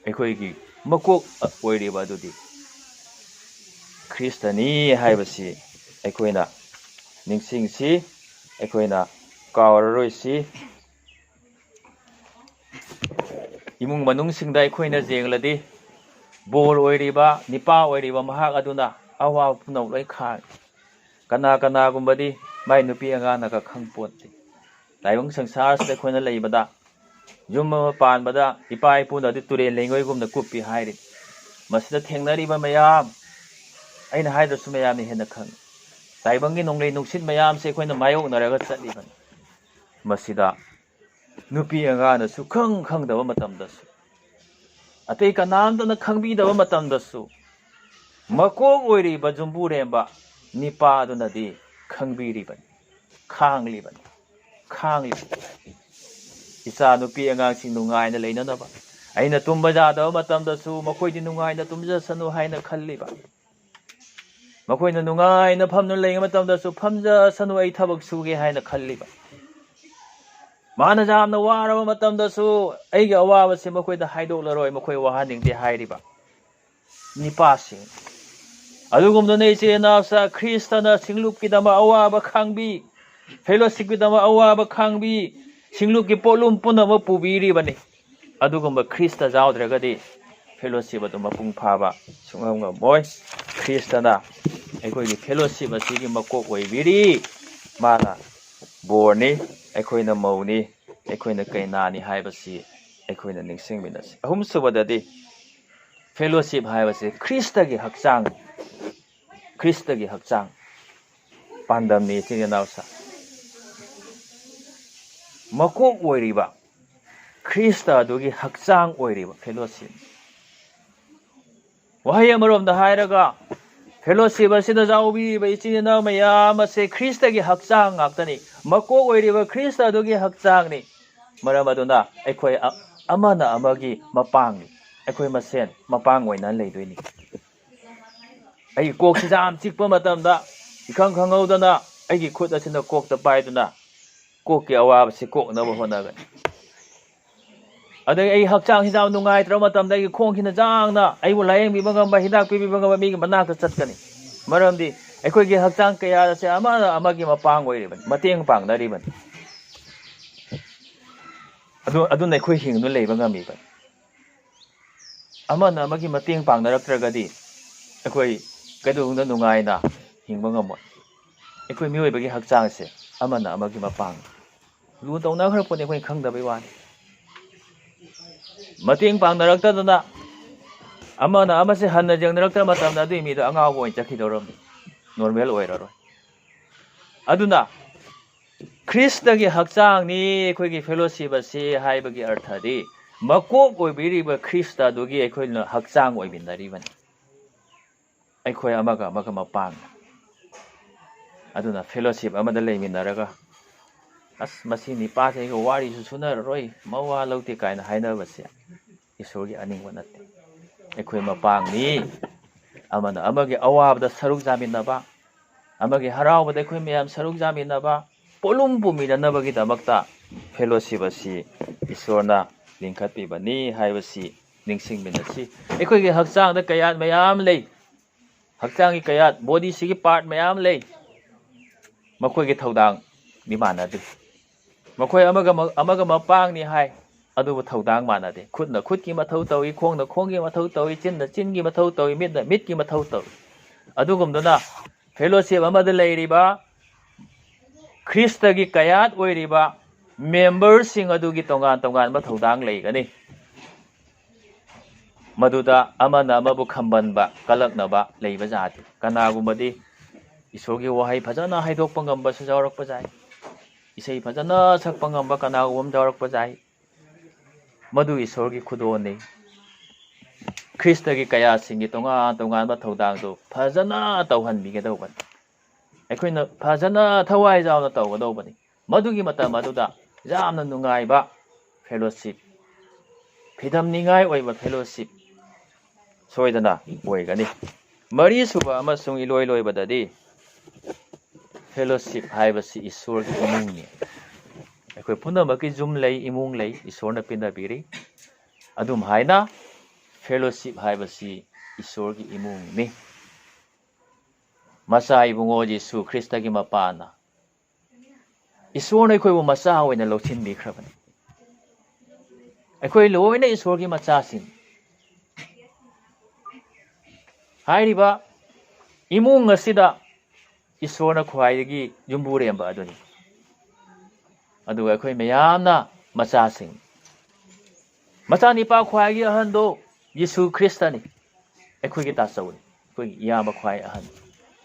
ꯑꯩꯈꯣꯏꯒꯤ ꯃꯀꯣꯛ ꯑꯣꯏꯔꯤꯕ ꯑꯗꯨꯗꯤ ꯈ꯭ꯔꯤꯁꯇꯅꯤ ꯍꯥꯏꯕꯁꯤ ꯑꯩꯈꯣꯏꯅ ꯅꯤꯡꯁꯤꯡꯁꯤ, ꯑꯩꯈꯣꯏꯅ ꯀꯥꯎꯔꯔꯣꯏꯁꯤ. ꯏꯃꯨꯡ ꯃꯅꯨꯡꯁꯤꯡꯗ ꯑꯩꯈꯣꯏꯅ ꯌꯦꯡꯂꯗꯤ ꯕꯣꯔ ꯑꯣꯏꯔꯤꯕ ꯅꯤꯄꯥ ꯑꯣꯏꯔꯤꯕ ꯃꯍꯥꯛ ꯑꯗꯨꯅ ꯑꯋꯥꯕ ꯄꯨꯝꯅꯃꯛ ꯂꯣꯏ ꯈꯥꯡꯏ. ꯀꯅꯥꯒꯨꯝꯕꯗꯤ ꯃꯥꯏ ꯅꯨꯄꯤ ꯑꯉꯥꯡꯅꯒ ꯈꯪꯄꯣꯠꯇꯦ. ꯇꯥꯏꯕꯪ ꯁꯪꯁꯥꯔꯁꯤꯗ ꯑꯩꯈꯣꯏꯅ ꯂꯩꯕꯗ ꯌꯨꯝ ꯑꯃ ꯄꯥꯟꯕꯗ ꯏꯄꯥ ꯏꯄꯨꯅꯗꯤ ꯇꯨꯔꯦꯟ ꯂꯩꯉꯣꯏꯒꯨꯝꯅ ꯀꯨꯞꯄꯤ ꯍꯥꯏꯔꯤ. ꯃꯁꯤꯗ ꯊꯦꯡꯅꯔꯤꯕ ꯃꯌꯥꯝ ꯑꯩꯅ ꯍꯥꯏꯗ꯭ꯔꯁꯨ ꯃꯌꯥꯝꯅ ꯍꯦꯟꯅ ꯈꯪꯏ. ꯇꯥꯏꯕꯪꯒꯤ ꯅꯣꯡꯂꯩ ꯅꯨꯡꯁꯤꯠ ꯃꯌꯥꯝꯁꯦ ꯑꯩꯈꯣꯏꯅ ꯃꯥꯌꯣꯛꯅꯔꯒ ꯆꯠꯂꯤꯕꯅꯤ. ꯃꯁꯤꯗ ꯅꯨꯄꯤ ꯑꯉꯥꯡꯅ ꯁꯨꯈꯪ ꯈꯪꯗꯕ ꯃꯇꯝꯗꯁꯨ, ꯑꯇꯩ ꯀꯅꯥꯝꯇꯅ ꯈꯪꯕꯤꯗꯕ ꯃꯇꯝꯗꯁꯨ ꯃꯀꯣꯛ ꯑꯣꯏꯔꯤꯕ ꯖꯨꯝꯕꯨꯔꯦꯝꯕ ꯅꯤꯄꯥ ꯑꯗꯨꯅꯗꯤ ꯈꯪꯕꯤꯔꯤꯕꯅꯤ, ꯈꯥꯡꯂꯤꯕꯅꯤ. ꯏꯆꯥ ꯅꯨꯄꯤ ꯑꯉꯥꯡꯁꯤꯡ ꯅꯨꯡꯉꯥꯏꯅ ꯂꯩꯅꯅꯕ ꯑꯩꯅ ꯇꯨꯝꯕ ꯌꯥꯗꯕ ꯃꯇꯝꯗꯁꯨ ꯃꯈꯣꯏꯗꯤ ꯅꯨꯡꯉꯥꯏꯅ ꯇꯨꯝꯖꯁꯅꯨ ꯍꯥꯏꯅ ꯈꯜꯂꯤꯕ. ꯃꯈꯣꯏꯅ ꯅꯨꯡꯉꯥꯏꯅ ꯐꯝꯗꯨꯅ ꯂꯩꯕ ꯃꯇꯝꯗꯁꯨ ꯐꯝꯖꯁꯅꯨ ꯑꯩ ꯊꯕꯛ ꯁꯨꯒꯦ ꯍꯥꯏꯅ ꯈꯜꯂꯤꯕ. ꯃꯥꯅ ꯌꯥꯝꯅ ꯋꯥꯔꯕ ꯃꯇꯝꯗꯁꯨ ꯑꯩꯒꯤ ꯑꯋꯥꯕꯁꯤ ꯃꯈꯣꯏꯗ ꯍꯥꯏꯗꯣꯛꯂꯔꯣꯏ, ꯃꯈꯣꯏ ꯋꯥꯍꯟꯅꯤꯡꯗꯦ ꯍꯥꯏꯔꯤꯕ ꯅꯤꯄꯥꯁꯤꯡ. ꯑꯗꯨꯒꯨꯝꯂꯅ ꯏꯆꯦ ꯏꯅꯥꯎꯁꯥ ꯈ꯭ꯔꯤꯁꯇꯅ ꯁꯤꯡꯂꯨꯞꯀꯤꯗꯃꯛ ꯑꯋꯥꯕ ꯈꯥꯡꯕꯤ, ꯐꯦꯂꯣꯁꯤꯞꯀꯤꯗꯃꯛ ꯑꯋꯥꯕ ꯈꯥꯡꯕꯤ, ꯁꯤꯡꯂꯨꯞꯀꯤ ꯄꯣꯠꯂꯨꯝ ꯄꯨꯝꯅꯃꯛ ꯄꯨꯕꯤꯔꯤꯕꯅꯤ. ꯑꯗꯨꯒꯨꯝꯕ ꯈ꯭ꯔꯤꯁꯇ ꯌꯥꯎꯗ꯭ꯔꯒꯗꯤ ꯐꯦꯂꯣꯁꯤꯞ ꯑꯗꯨ ꯃꯄꯨꯡ ꯐꯥꯕ ꯁꯨꯡꯉꯝ ꯉꯝꯃꯣꯏ. ꯈ꯭ꯔꯤꯁꯇꯅ ꯑꯩꯈꯣꯏꯒꯤ ꯐꯦꯂꯣꯁꯤꯞ ꯑꯁꯤꯒꯤ ꯃꯀꯣꯛ ꯑꯣꯏꯕꯤꯔꯤ. ꯃꯥꯅ ꯕꯣꯔꯅꯤ, ꯑꯩꯈꯣꯏꯅ ꯃꯧꯅꯤ, ꯑꯩꯈꯣꯏꯅ ꯀꯩꯅꯥꯅꯤ ꯍꯥꯏꯕꯁꯤ ꯑꯩꯈꯣꯏꯅ ꯅꯤꯡꯁꯤꯡꯃꯤꯟꯅꯁꯤ. ꯑꯍꯨꯝꯁꯨꯕꯗꯗꯤ ꯐꯦꯂꯣꯁꯤꯞ ꯍꯥꯏꯕꯁꯤ ꯈ꯭ꯔꯤꯁꯇꯒꯤ ꯍꯛꯆꯥꯡ, ꯈ꯭ꯔꯤꯁꯇꯒꯤ ꯍꯛꯆꯥꯡ ꯄꯥꯟꯗꯝꯅꯤ. ꯏꯆꯤꯟ ꯏꯅꯥꯎꯁꯥ ꯃꯀꯣꯛ ꯑꯣꯏꯔꯤꯕ ꯈ꯭ꯔꯤꯁꯇ ꯑꯗꯨꯒꯤ ꯍꯛꯆꯥꯡ ꯑꯣꯏꯔꯤꯕ ꯐꯦꯂꯣꯁꯤꯞ. ꯋꯥꯍꯩ ꯑꯃꯔꯣꯝꯗ ꯍꯥꯏꯔꯒ ꯐꯦꯂꯣꯁꯤꯞ ꯑꯁꯤꯗ ꯌꯥꯎꯕꯤꯔꯤꯕ ꯏꯆꯤꯟ ꯏꯅꯥꯎ ꯃꯌꯥꯝ ꯑꯁꯦ ꯈ꯭ꯔꯤꯁꯇꯒꯤ ꯍꯛꯆꯥꯡ ꯉꯥꯛꯇꯅꯤ, ꯃꯀꯣꯛ ꯑꯣꯏꯔꯤꯕ ꯈ꯭ꯔꯤꯁꯇ ꯑꯗꯨꯒꯤ ꯍꯛꯆꯥꯡꯅꯤ. ꯃꯔꯝ ꯑꯗꯨꯅ ꯑꯩꯈꯣꯏ ꯑꯃꯅ ꯑꯃꯒꯤ ꯃꯄꯥꯡꯅꯤ. ꯑꯩꯈꯣꯏ ꯃꯁꯦꯟ ꯃꯄꯥꯡ ꯑꯣꯏꯅ ꯂꯩꯗꯣꯏꯅꯤ. ꯑꯩꯒꯤ ꯀꯣꯛꯁꯤ ꯌꯥꯝ ꯆꯤꯛꯄ ꯃꯇꯝꯗ ꯏꯈꯪ ꯈꯪꯍꯧꯗꯅ ꯑꯩꯒꯤ ꯈꯨꯠ ꯑꯁꯤꯅ ꯀꯣꯛꯇ ꯄꯥꯏꯗꯨꯅ ꯀꯣꯛꯀꯤ ꯑꯋꯥꯕꯁꯤ ꯀꯣꯛꯅꯕ ꯍꯣꯠꯅꯒꯅꯤ. ꯑꯗꯒꯤ ꯑꯩ ꯍꯛꯆꯥꯡꯁꯤ ꯌꯥꯝ ꯅꯨꯡꯉꯥꯏꯇ꯭ꯔꯕ ꯃꯇꯝꯗ ꯑꯩꯒꯤ ꯈꯣꯡꯁꯤꯅ ꯌꯥꯡꯅ ꯑꯩꯕꯨ ꯂꯥꯌꯦꯡꯕꯤꯕ ꯉꯝꯕ, ꯍꯤꯗꯥꯛ ꯄꯤꯕꯤꯕ ꯉꯝꯕ ꯃꯤꯒꯤ ꯃꯅꯥꯛꯇ ꯆꯠꯀꯅꯤ. ꯃꯔꯝꯗꯤ ꯑꯩꯈꯣꯏꯒꯤ ꯍꯛꯆꯥꯡ ꯀꯌꯥ ꯑꯁꯤ ꯑꯃꯅ ꯑꯃꯒꯤ ꯃꯄꯥꯡ ꯑꯣꯏꯔꯤꯕꯅꯤ, ꯃꯇꯦꯡ ꯄꯥꯡꯅꯔꯤꯕꯅꯤ. ꯑꯗꯨꯅ ꯑꯩꯈꯣই ꯍꯤꯡꯗꯨꯅ ꯂꯩꯕ ꯉꯝꯃꯤꯕꯅꯤ. ꯑꯃꯅ ꯑꯃꯒꯤ ꯃꯇꯦꯡ ꯄꯥꯡꯅꯔꯛꯇ꯭ꯔꯒꯗꯤ ꯑꯩꯈꯣꯏ ꯀꯩꯗꯧꯅ ꯅꯨꯡꯉꯥꯏꯅ ꯍꯤꯡꯕ ꯉꯝꯃꯣꯏ. ꯑꯩꯈꯣꯏ ꯃꯤꯑꯣꯏꯕꯒꯤ ꯍꯛꯆꯥꯡꯁꯦ ꯑꯃꯅ ꯑꯃꯒꯤ ꯃꯄꯥꯡ ꯂꯨ ꯇꯧꯅꯈ꯭ꯔꯛꯄꯅꯤ, ꯑꯩꯈꯣꯏꯅ ꯈꯪꯗꯕꯩ ꯋꯥꯅꯤ. ꯃꯇꯦꯡ ꯄꯥꯡꯅꯔꯛꯇꯗꯅ ꯑꯃꯅ ꯑꯃꯁꯦ ꯍꯟꯅ ꯌꯦꯡꯅꯔꯛꯇꯕ ꯃꯇꯝꯗ ꯑꯗꯨꯒꯤ ꯃꯤꯗꯣ ꯑꯉꯥꯎꯕ ꯑꯣꯏꯅ ꯆꯠꯈꯤꯗꯧꯔꯕꯅꯤ, ꯅꯣꯔꯃꯦꯜ ꯑꯣꯏꯔꯔꯣꯏ. ꯑꯗꯨꯅ ꯈ꯭ꯔꯤꯁꯇꯒꯤ ꯍꯛꯆꯥꯡꯅꯤ ꯑꯩꯈꯣꯏꯒꯤ ꯐꯦꯂꯣꯁꯤꯞ ꯑꯁꯤ ꯍꯥꯏꯕꯒꯤ ꯑꯔꯊꯗꯤ ꯃꯀꯣꯛ ꯑꯣꯏꯕꯤꯔꯤꯕ ꯈ꯭ꯔꯤꯁꯇ ꯑꯗꯨꯒꯤ ꯑꯩꯈꯣꯏꯅ ꯍꯛꯆꯥꯡ ꯑꯣꯏꯃꯤꯟꯅꯔꯤꯕꯅꯤ. ꯑꯩꯈꯣꯏ ꯑꯃꯒ ꯑꯃꯒ ꯃꯄꯥꯡ. ꯑꯗꯨꯅ ꯐꯦꯂꯣꯁꯤꯞ ꯑꯃꯗ ꯂꯩꯃꯤꯟꯅꯔꯒ ꯑꯁ ꯃꯁꯤ ꯅꯤꯄꯥꯁꯦ ꯑꯩꯒ ꯋꯥꯔꯤꯁꯨ ꯁꯨꯅꯔꯔꯣꯏ, ꯃꯋꯥ ꯂꯧꯗꯦ ꯀꯥꯏꯅ ꯍꯥꯏꯅꯕꯁꯦ ꯏꯁꯣꯔꯒꯤ ꯑꯅꯤꯡꯕ ꯅꯠꯇꯦ. ꯑꯩꯈꯣꯏ ꯃꯄꯥꯡꯅꯤ. ꯑꯃꯅ ꯑꯃꯒꯤ ꯑꯋꯥꯕꯗ ꯁꯔꯨꯛ ꯌꯥꯃꯤꯟꯅꯕ, ꯑꯃꯒꯤ ꯍꯔꯥꯎꯕꯗ ꯑꯩꯈꯣꯏ ꯃꯌꯥꯝ ꯁꯔꯨꯛ ꯌꯥꯃꯤꯟꯅꯕ, ꯄꯣꯠꯂꯨꯝ ꯄꯨꯃꯤꯟꯅꯅꯕꯒꯤꯗꯃꯛꯇ ꯐꯦꯂꯣꯁꯤꯞ ꯑꯁꯤ ꯏꯁꯣꯔꯅ ꯂꯤꯡꯈꯠꯄꯤꯕꯅꯤ ꯍꯥꯏꯕꯁꯤ ꯅꯤꯡꯁꯤꯡꯃꯤꯟꯅꯁꯤ. ꯑꯩꯈꯣꯏꯒꯤ ꯍꯛꯆꯥꯡꯗ ꯀꯌꯥꯠ ꯃꯌꯥꯝ ꯂꯩ. ꯍꯛꯆꯥꯡꯒꯤ ꯀꯌꯥꯠ, ꯕꯣꯗꯤꯁꯤꯒꯤ ꯄꯥꯔꯠ ꯃꯌꯥꯝ ꯂꯩ. ꯃꯈꯣꯏꯒꯤ ꯊꯧꯗꯥꯡꯗꯤ ꯃꯥꯟꯅꯗꯦ. ꯃꯈꯣꯏ ꯑꯃꯒ ꯃꯄꯥꯡꯅꯤ ꯍꯥꯏ, ꯑꯗꯨꯕꯨ ꯊꯧꯗꯥꯡ ꯃꯥꯟꯅꯗꯦ. ꯈꯨꯠꯅ ꯈꯨꯠꯀꯤ ꯃꯊꯧ ꯇꯧꯏ, ꯈꯣꯡꯅ ꯈꯣꯡꯒꯤ ꯃꯊꯧ ꯇꯧꯏ, ꯆꯤꯟꯅ ꯆꯤꯟꯒꯤ ꯃꯊꯧ ꯇꯧꯏ, ꯃꯤꯠꯅ ꯃꯤꯠꯀꯤ ꯃꯊꯧ ꯇꯧꯏ. ꯑꯗꯨꯒꯨꯝꯗꯨꯅ ꯐꯦꯂꯣꯁꯤꯞ ꯑꯃꯗ ꯂꯩꯔꯤꯕ ꯈ꯭ꯔꯤꯁꯇꯒꯤ ꯀꯌꯥꯠ ꯑꯣꯏꯔꯤꯕ ꯃꯦꯝꯕꯔꯁꯤꯡ ꯑꯗꯨꯒꯤ ꯇꯣꯉꯥꯟ ꯇꯣꯉꯥꯟꯕ ꯊꯧꯗꯥꯡ ꯂꯩꯒꯅꯤ. ꯃꯗꯨꯗ ꯑꯃꯅ ꯑꯃꯕꯨ ꯈꯝꯕꯟꯕ, ꯀꯂꯛꯅꯕ ꯂꯩꯕ ꯌꯥꯗꯦ. ꯀꯅꯥꯒꯨꯝꯕꯗꯤ ꯏꯁꯣꯔꯒꯤ ꯋꯥꯍꯩ ꯐꯖꯅ ꯍꯥꯏꯗꯣꯛꯄ ꯉꯝꯕꯁꯨ ꯌꯥꯎꯔꯛꯄ ꯌꯥꯏ. ꯏꯁꯩ ꯐꯖꯅ ꯁꯛꯄ ꯉꯝꯕ ꯀꯅꯥꯒꯨꯝꯕ ꯑꯃ ꯌꯥꯎꯔꯛꯄ ꯌꯥꯏ. ꯃꯗꯨ ꯏꯁꯣꯔꯒꯤ ꯈꯨꯗꯣꯜꯅꯤ. ꯈ꯭ꯔꯤꯁꯇꯒꯤ ꯀꯌꯥꯠꯁꯤꯡꯒꯤ ꯇꯣꯉꯥꯟ ꯇꯣꯉꯥꯟꯕ ꯊꯧꯗꯥꯡꯗꯨ ꯐꯖꯅ ꯇꯧꯍꯟꯕꯤꯒꯗꯧꯕꯅꯤ. ꯑꯩꯈꯣꯏꯅ ꯐꯖꯅ ꯊꯋꯥꯏ ꯌꯥꯎꯅ ꯇꯧꯒꯗꯧꯕꯅꯤ. ꯃꯗꯨꯒꯤ ꯃꯇꯝ ꯑꯗꯨꯗ ꯌꯥꯝꯅ ꯅꯨꯡꯉꯥꯏꯕ ꯐꯦꯂꯣꯁꯤꯞ, ꯐꯤꯗꯝꯅꯤꯉꯥꯏ ꯑꯣꯏꯕ ꯐꯦꯂꯣꯁꯤꯞ ꯁꯣꯏꯗꯅ ꯑꯣꯏꯒꯅꯤ. ꯃꯔꯤꯁꯨꯕ ꯑꯃꯁꯨꯡ ꯏꯂꯣꯏ ꯂꯣꯏꯕꯗꯗꯤ ꯐꯦꯂꯣꯁꯤꯞ ꯍꯥꯏꯕꯁꯤ ꯏꯁꯣꯔꯒꯤ ꯏꯃꯨꯡꯅꯤ. ꯑꯩꯈꯣꯏ ꯄꯨꯝꯅꯃꯛꯀꯤ ꯌꯨꯝ ꯂꯩ, ꯏꯃꯨꯡ ꯂꯩ, ꯏꯁꯣꯔꯅ ꯄꯤꯅꯕꯤꯔꯤ. ꯑꯗꯨꯝ ꯍꯥꯏꯅ ꯐꯦꯂꯣꯁꯤꯞ ꯍꯥꯏꯕꯁꯤ ꯏꯁꯣꯔꯒꯤ ꯏꯃꯨꯡꯅꯤ. ꯃꯆꯥ ꯏꯕꯨꯡꯉꯣ ꯌꯤꯁꯨ ꯈ꯭ꯔꯤꯁꯇꯒꯤ ꯃꯄꯥꯅ ꯏꯁꯣꯔꯅ ꯑꯩꯈꯣꯏꯕꯨ ꯃꯆꯥ ꯑꯣꯏꯅ ꯂꯧꯁꯤꯟꯕꯤꯈ꯭ꯔꯕꯅꯤ. ꯑꯩꯈꯣꯏ ꯂꯣꯏꯅ ꯏꯁꯣꯔꯒꯤ ꯃꯆꯥꯁꯤꯡ. ꯍꯥꯏꯔꯤꯕ ꯏꯃꯨꯡ ꯑꯁꯤꯗ ꯏꯁꯣꯔꯅ ꯈ꯭ꯋꯥꯏꯗꯒꯤ ꯌꯨꯝꯕꯨꯔꯦꯝꯕ ꯑꯗꯨꯅꯤ. ꯑꯗꯨꯒ ꯑꯩꯈꯣꯏ ꯃꯌꯥꯝꯅ ꯃꯆꯥꯁꯤꯡ. ꯃꯆꯥꯅꯤꯄꯥ ꯈ꯭ꯋꯥꯏꯒꯤ ꯑꯍꯟꯗꯣ ꯌꯤꯁꯨ ꯈ꯭ꯔꯤꯁꯇꯅꯤ. ꯑꯩꯈꯣꯏꯒꯤ ꯇꯥꯆꯧꯅꯤ. ꯑꯩꯈꯣꯏꯒꯤ ꯏꯌꯥꯝꯕ ꯈ꯭ꯋꯥꯏ ꯑꯍꯟ.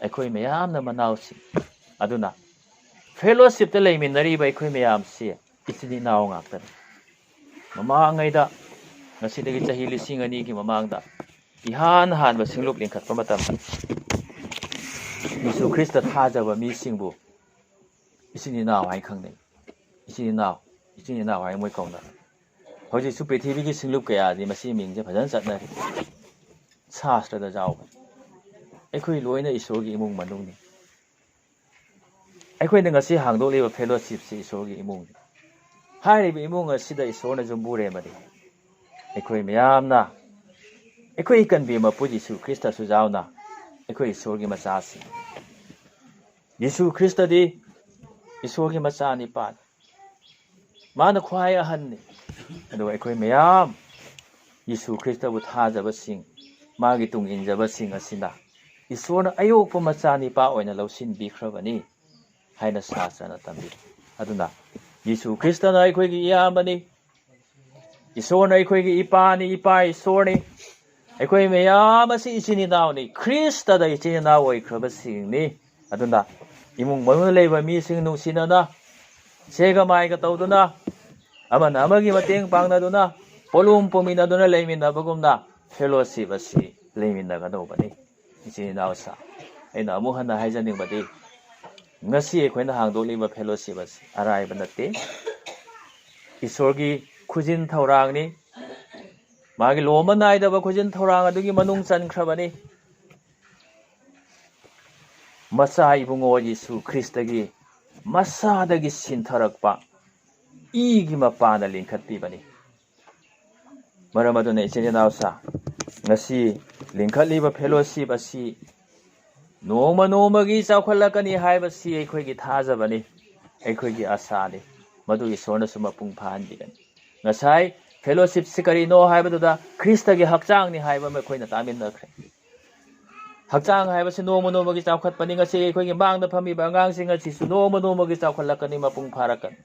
ꯑꯩꯈꯣꯏ ꯃꯌꯥꯝꯅ ꯃꯅꯥꯎꯁꯤꯡ. ꯑꯗꯨꯅ ꯐꯦꯂꯣꯁꯤꯞꯇ ꯂꯩꯃꯤꯟꯅꯔꯤꯕ ꯑꯩꯈꯣꯏ ꯃꯌꯥꯝꯁꯤ ꯏꯆꯤꯟ ꯏꯅꯥꯎ ꯉꯥꯛꯇꯅꯤ. ꯃꯃꯥꯡꯉꯩꯗ ꯉꯁꯤꯗꯒꯤ ꯆꯍꯤ 2000ꯒꯤ ꯃꯃꯥꯡꯗ 이한 한바 싱록 링kat pamatam Yesu Krista thajaba mi singbu isini naw hai khangnei isini naw hai moi kauna hoji su prithvi gi singlup kaya di masi mingje phajan chatna shastra da jaw aikhoi loina isor gi imung manung ni aikhoi na ngasi hangdo leba fellowship si isor gi imung ni hai ri imung asida isor na jumbu re mari aikhoi mayamna aikhoi kan bi ma pu Yesu Krista su jawna aikhoi isor gi macha si Yesu Krista di isor gi macha ni pa mana khwai ahan ni ado aikhoi mayam Yesu Krista bu thajaba sing magi tung injaba sing asina isor na ayokpa macha ni pa oina lausin bi khrabani haina sastra na tambi aduna Yesu Krista na aikhoi gi iyambani isor na aikhoi gi ipa ni ipa isor ni aikhoi mayam asi ichini naw ni Krista da ichini naw oi khraba sing ni aduna imung manung leiba mi sing nu sinana sega mai ga tawduna amana amagi mateng pangnaduna polum pominaduna leiminabagumna fellowship asi leiminagadobani ichini naw sa aina amu hana haijaning badi ngasi aikhoina hangdoliba fellowship asi araiba natte isorgi khujin thaurangni magi loma naidaba khujin thaurang adugi manung chankhrabani macha ibungo Yesu Kristagi masadagi sintharakpa igi mapana linkhatpibani maramaduna ichini nawsa ngasi linkhatliba fellowship asi noma nomagi chawkhalakani haibasi aikhoigi thajabani aikhoigi asani madu isorna suma pung phanbigani ngasai fellowship sikarino haibaduda Kristagi hakchang ni haiba ma khoina taminnakhre hakchang haibasi noma nomagi chawkhatpani ngasi aikhoigi mangda phamiba angangsing asisu noma nomagi chawkhalakani mapung pharakan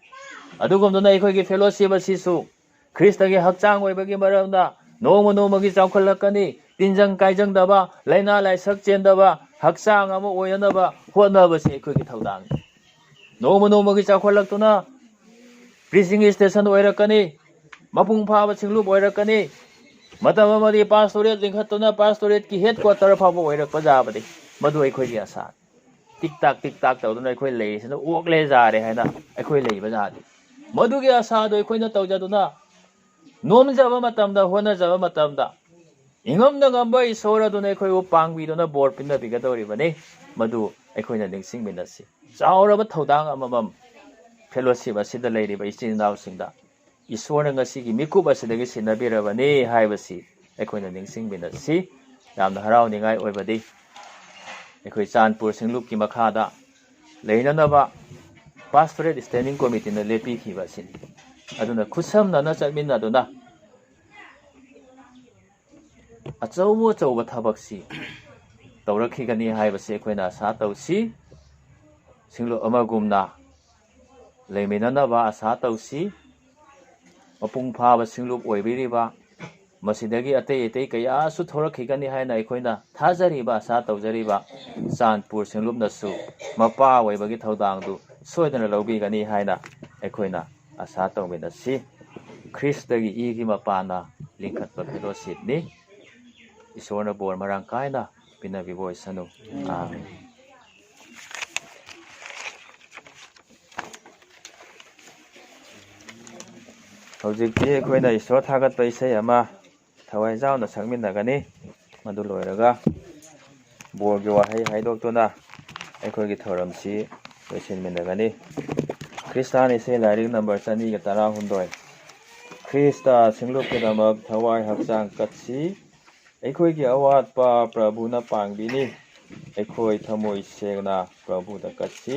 adugumduna aikhoigi fellowship asisu Kristagi hakchang oibagi maramda noma nomagi chawkhalakani tinjang kaijang daba laina laisak chendaba hakchang ama oyanaba hotnabasi aikhoigi thaudang noma nomagi chawkhallaktuna preaching station oirakani mapung phaba singlup oirakani matam amadi pastorate lingkhatuna pastorate ki headquarter phaba oirakpa jabadi madu aikhoigi asa tik tak tawduna aikhoi leisina okle jare haina aikhoi leiba jadi madugi asa do aikhoina tawjaduna nomjaba matamda honajaba matamda ingomna ngamba isoraduna aikhoi upangviduna bor pinna bigadoribani madu aikhoina ningsing minasi chauraba thaudang amamam fellowship asida leiriba ichin naw singda isorna ngasigi mikup asidagi sinabirabani haibasi aikhoina ningsing minasi yamna harauningai oibadi aikhoi Chandpur singlupki makhada leinanaba pastorate standing committee na lepi khiba sin aduna khusam nana chatminnaduna achauba thabaksi tawrakhigani haibasi aikhoina asa tawsi singlo amagumna leiminanaba asa tawsi mapung phaba singlup oibiriba masidagi atei kaya su thorakhigani haina aikhoina thajariba asa tawjariba Chandpur singlupnasu mapa oibagi thaudangdu soidana lobigani haina aikhoina asa tawminasi Kristagi igi mapana linkhatpa fellowship ni isorna bor marang kaina pinabiboi sanu amen hojikti aikhoina isor thagatpa isai ama thawai jauna sakminnagani madu loiraga borgi wahai haidoktuna aikhoigi thoramsi loisinminnagani Kristan isai lairik number 219 Krista singlupkidamak thawai hakchang katsi ꯑꯩꯈꯣꯏꯒꯤ ꯑꯋꯥꯠꯄ ꯄ꯭ꯔꯚꯨꯅ ꯄꯥꯡꯕꯤꯅꯤ. ꯑꯩꯈꯣꯏ ꯊꯃꯣꯏ ꯁꯦꯡꯅ ꯄ꯭ꯔꯚꯨꯗ ꯀꯠꯁꯤ.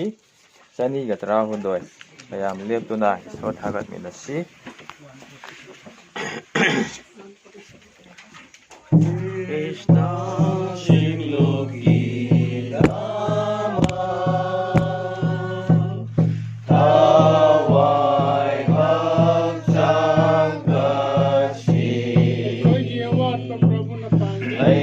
218 ꯃꯌꯥꯝ ꯂꯦꯞꯇꯨꯅ ꯏꯁꯣꯔ ꯊꯥꯒꯠꯃꯤꯟꯅꯁꯤ. ꯑꯩꯈꯣꯏꯒꯤ ꯑꯋꯥꯠꯄ ꯄ꯭ꯔꯚꯨꯅ ꯄꯥꯡꯕꯤꯅꯤ.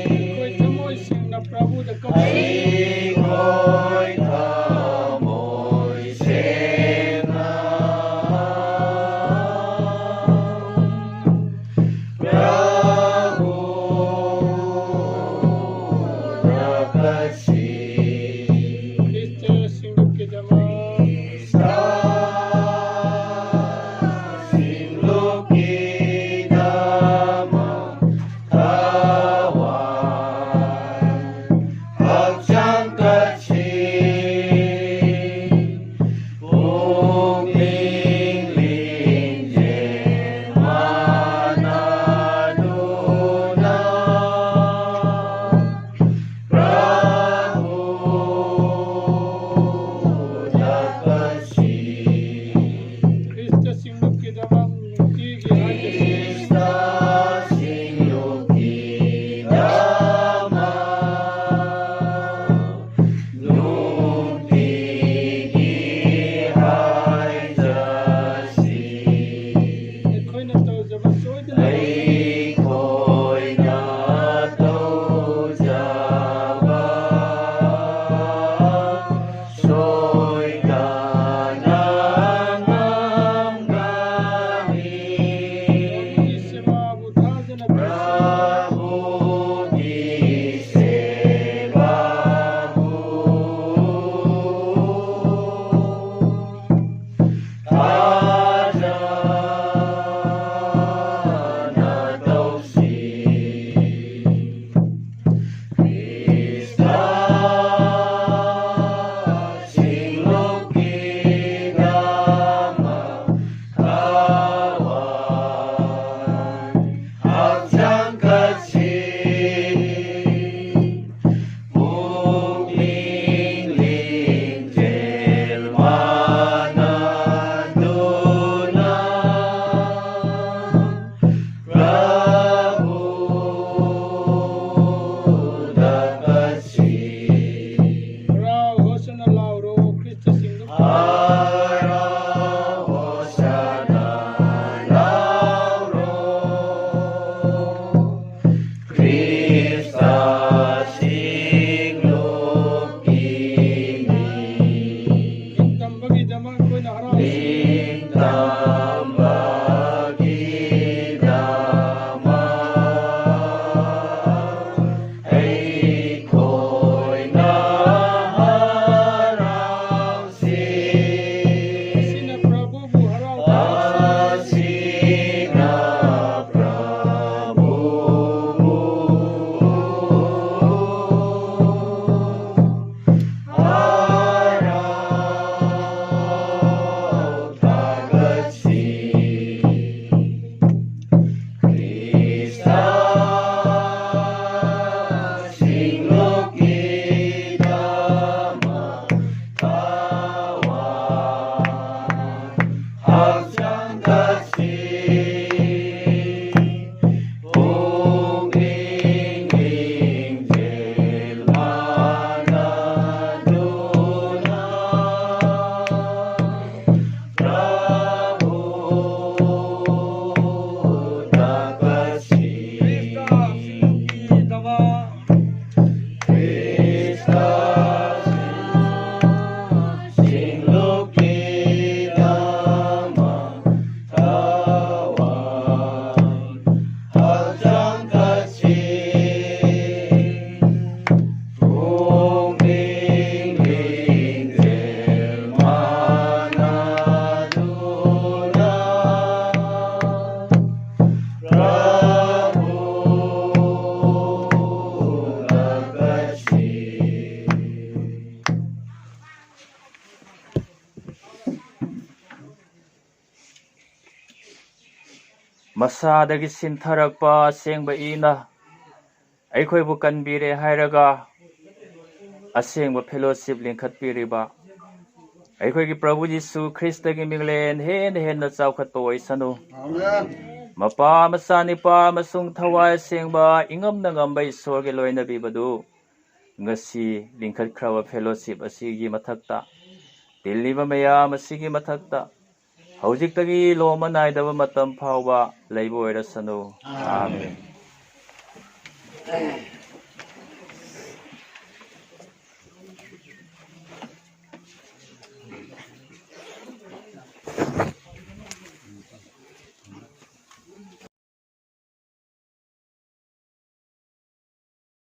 ꯑꯩꯈꯣꯏ ꯊꯃꯣꯏ ꯁꯦꯡꯅ ꯄ꯭ꯔꯚꯨꯗ ꯀꯠꯁꯤ. ख्रिस्ट सिंगलोकीदमक मुक्तिगी राज्य ꯑꯩꯈꯣꯏꯅ ꯇꯧꯖꯕ ꯁꯣꯏꯗꯅ ꯃꯁꯥꯗꯒꯤ ꯁꯤꯟꯊꯔꯛꯄ ꯑꯁꯦꯡꯕ ꯏꯅ ꯑꯩꯈꯣꯏꯕꯨ ꯀꯟꯕꯤꯔꯦ ꯍꯥꯏꯔꯒ ꯑꯁꯦꯡꯕ ꯐꯦꯂꯣꯁꯤꯞ ꯂꯤꯡꯈꯠꯄꯤꯔꯤꯕ ꯑꯩꯈꯣꯏꯒꯤ ꯄ꯭ꯔꯚꯨ ꯖꯤꯁꯨ ꯈ꯭ꯔꯤꯁꯇꯒꯤ ꯃꯤꯡꯂꯦꯟ ꯍꯦꯟꯅ ꯆꯥꯎꯈꯠꯄ ꯑꯣꯏꯁꯅꯨ. ꯃꯄꯥ ꯃꯆꯥ ꯅꯤꯄꯥ ꯑꯃꯁꯨꯡ ꯊꯋꯥꯏ ꯑꯁꯦꯡꯕ ꯏꯉꯝꯅ ꯉꯝꯕ ꯏꯁꯣꯔꯒꯤ ꯂꯣꯏꯅꯕꯤꯕꯗꯨ ꯉꯁꯤ ꯂꯤꯡꯈꯠꯈ꯭ꯔꯕ ꯐꯦꯂꯣꯁꯤꯞ ꯑꯁꯤꯒꯤ ꯃꯊꯛꯇ ꯇꯤꯜꯂꯤꯕ ꯃꯌꯥꯝ ꯑꯁꯤꯒꯤ ꯃꯊꯛꯇ ꯍꯧꯖꯤꯛꯇꯒꯤ ꯂꯣꯝꯕ ꯅꯥꯏꯗꯕ ꯃꯇꯝ ꯐꯥꯎꯕ ꯂꯩꯕ ꯑꯣꯏꯔꯁꯅꯨ. 아멘.